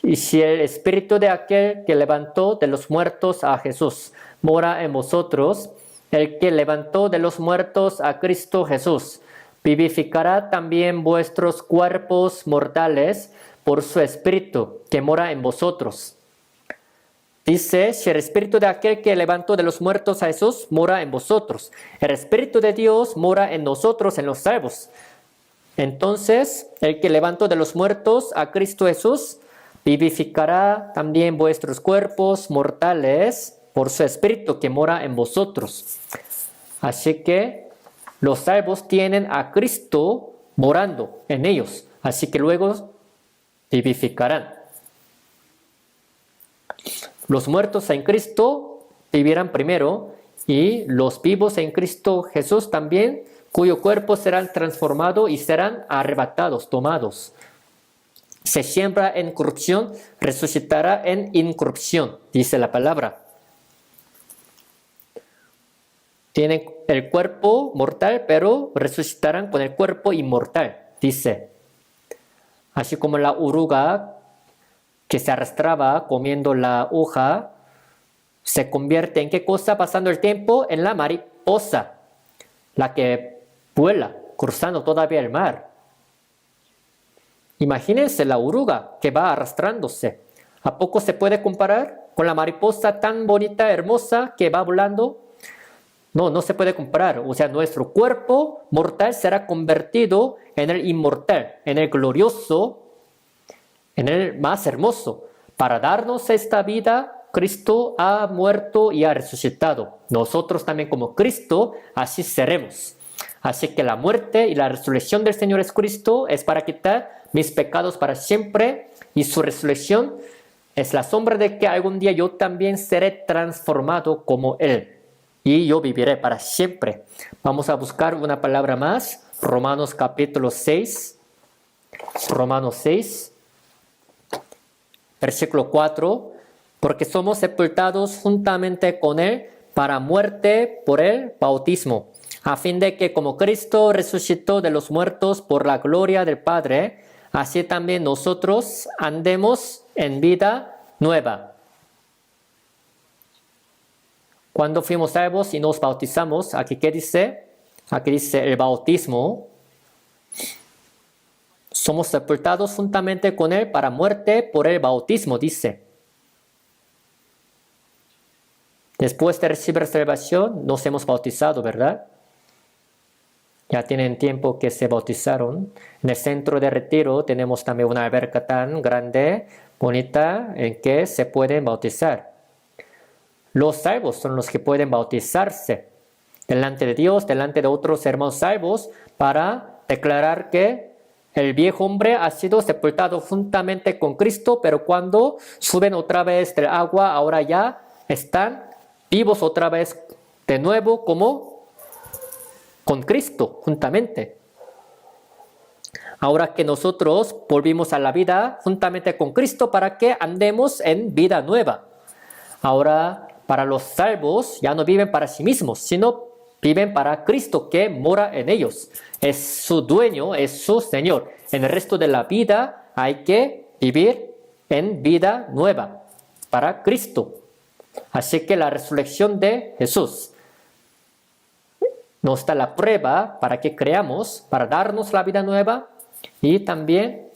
Y si el espíritu de aquel que levantó de los muertos a Jesús mora en vosotros, el que levantó de los muertos a Cristo Jesús, vivificará también vuestros cuerpos mortales por su espíritu que mora en vosotros. Dice, si el espíritu de aquel que levantó de los muertos a Jesús mora en vosotros, el espíritu de Dios mora en nosotros, en los salvos. Entonces, el que levantó de los muertos a Cristo Jesús, vivificará también vuestros cuerpos mortales por su espíritu que mora en vosotros. Así que los salvos tienen a Cristo morando en ellos. Así que luego vivificarán. Los muertos en Cristo vivirán primero y los vivos en Cristo Jesús también, cuyo cuerpo serán transformados y serán arrebatados, tomados. Se siembra en corrupción, resucitará en incorrupción, dice la palabra. Tienen el cuerpo mortal, pero resucitarán con el cuerpo inmortal, dice. Así como la oruga que se arrastraba comiendo la hoja, se convierte en ¿qué cosa? Pasando el tiempo en la mariposa, la que vuela, cruzando todavía el mar. Imagínense la oruga que va arrastrándose. ¿A poco se puede comparar con la mariposa tan bonita, hermosa, que va volando? No, no se puede comparar. O sea, nuestro cuerpo mortal será convertido en el inmortal, en el glorioso, en el más hermoso. Para darnos esta vida, Cristo ha muerto y ha resucitado. Nosotros también como Cristo, así seremos. Así que la muerte y la resurrección del Señor Jesucristo es para quitar mis pecados para siempre, y su resurrección es la sombra de que algún día yo también seré transformado como Él y yo viviré para siempre. Vamos a buscar una palabra más. Romanos capítulo 6. Romanos 6, versículo 4. Porque somos sepultados juntamente con Él para muerte por el bautismo, a fin de que como Cristo resucitó de los muertos por la gloria del Padre, así también nosotros andemos en vida nueva. Cuando fuimos salvos y nos bautizamos, aquí ¿qué dice? Aquí dice el bautismo. Somos sepultados juntamente con Él para muerte por el bautismo, dice. Después de recibir salvación, nos hemos bautizado, ¿verdad? Ya tienen tiempo que se bautizaron. En el centro de retiro tenemos también una alberca tan grande, bonita, en que se pueden bautizar. Los salvos son los que pueden bautizarse delante de Dios, delante de otros hermanos salvos, para declarar que el viejo hombre ha sido sepultado juntamente con Cristo, pero cuando suben otra vez del agua, ahora ya están vivos otra vez de nuevo como con Cristo juntamente. Ahora que nosotros volvimos a la vida juntamente con Cristo para que andemos en vida nueva. Ahora, para los salvos ya no viven para sí mismos, sino viven para Cristo que mora en ellos. Es su dueño, es su Señor. En el resto de la vida hay que vivir en vida nueva para Cristo. Así que la resurrección de Jesús nos da la prueba para que creamos, para darnos la vida nueva, y también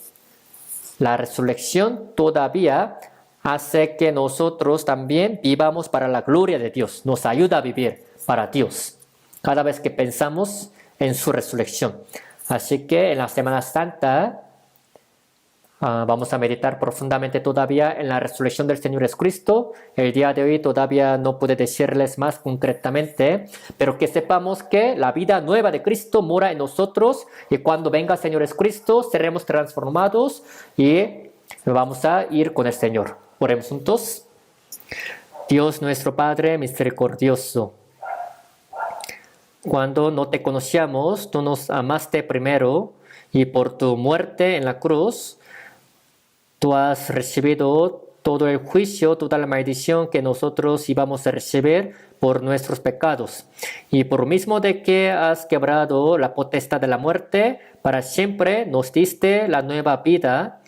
la resurrección todavía hace que nosotros también vivamos para la gloria de Dios. Nos ayuda a vivir para Dios cada vez que pensamos en su resurrección. Así que en la Semana Santa vamos a meditar profundamente todavía en la resurrección del Señor Jesucristo. El día de hoy todavía no puedo decirles más concretamente, pero que sepamos que la vida nueva de Cristo mora en nosotros y cuando venga el Señor Jesucristo seremos transformados y vamos a ir con el Señor. Oremos juntos. Dios nuestro Padre misericordioso, cuando no te conocíamos, tú nos amaste primero y por tu muerte en la cruz, tú has recibido todo el juicio, toda la maldición que nosotros íbamos a recibir por nuestros pecados. Y por mismo de que has quebrado la potestad de la muerte, para siempre nos diste la nueva vida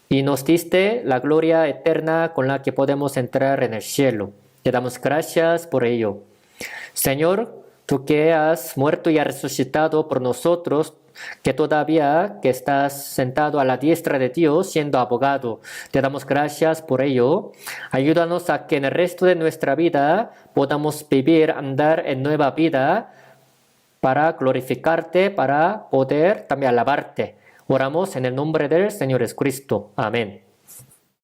y nos diste la gloria eterna con la que podemos entrar en el cielo. Te damos gracias por ello. Señor, tú que has muerto y has resucitado por nosotros, que todavía que estás sentado a la diestra de Dios siendo abogado, te damos gracias por ello. Ayúdanos a que en el resto de nuestra vida podamos vivir, andar en nueva vida para glorificarte, para poder también alabarte. Oramos en el nombre del Señor Jesucristo. Amén.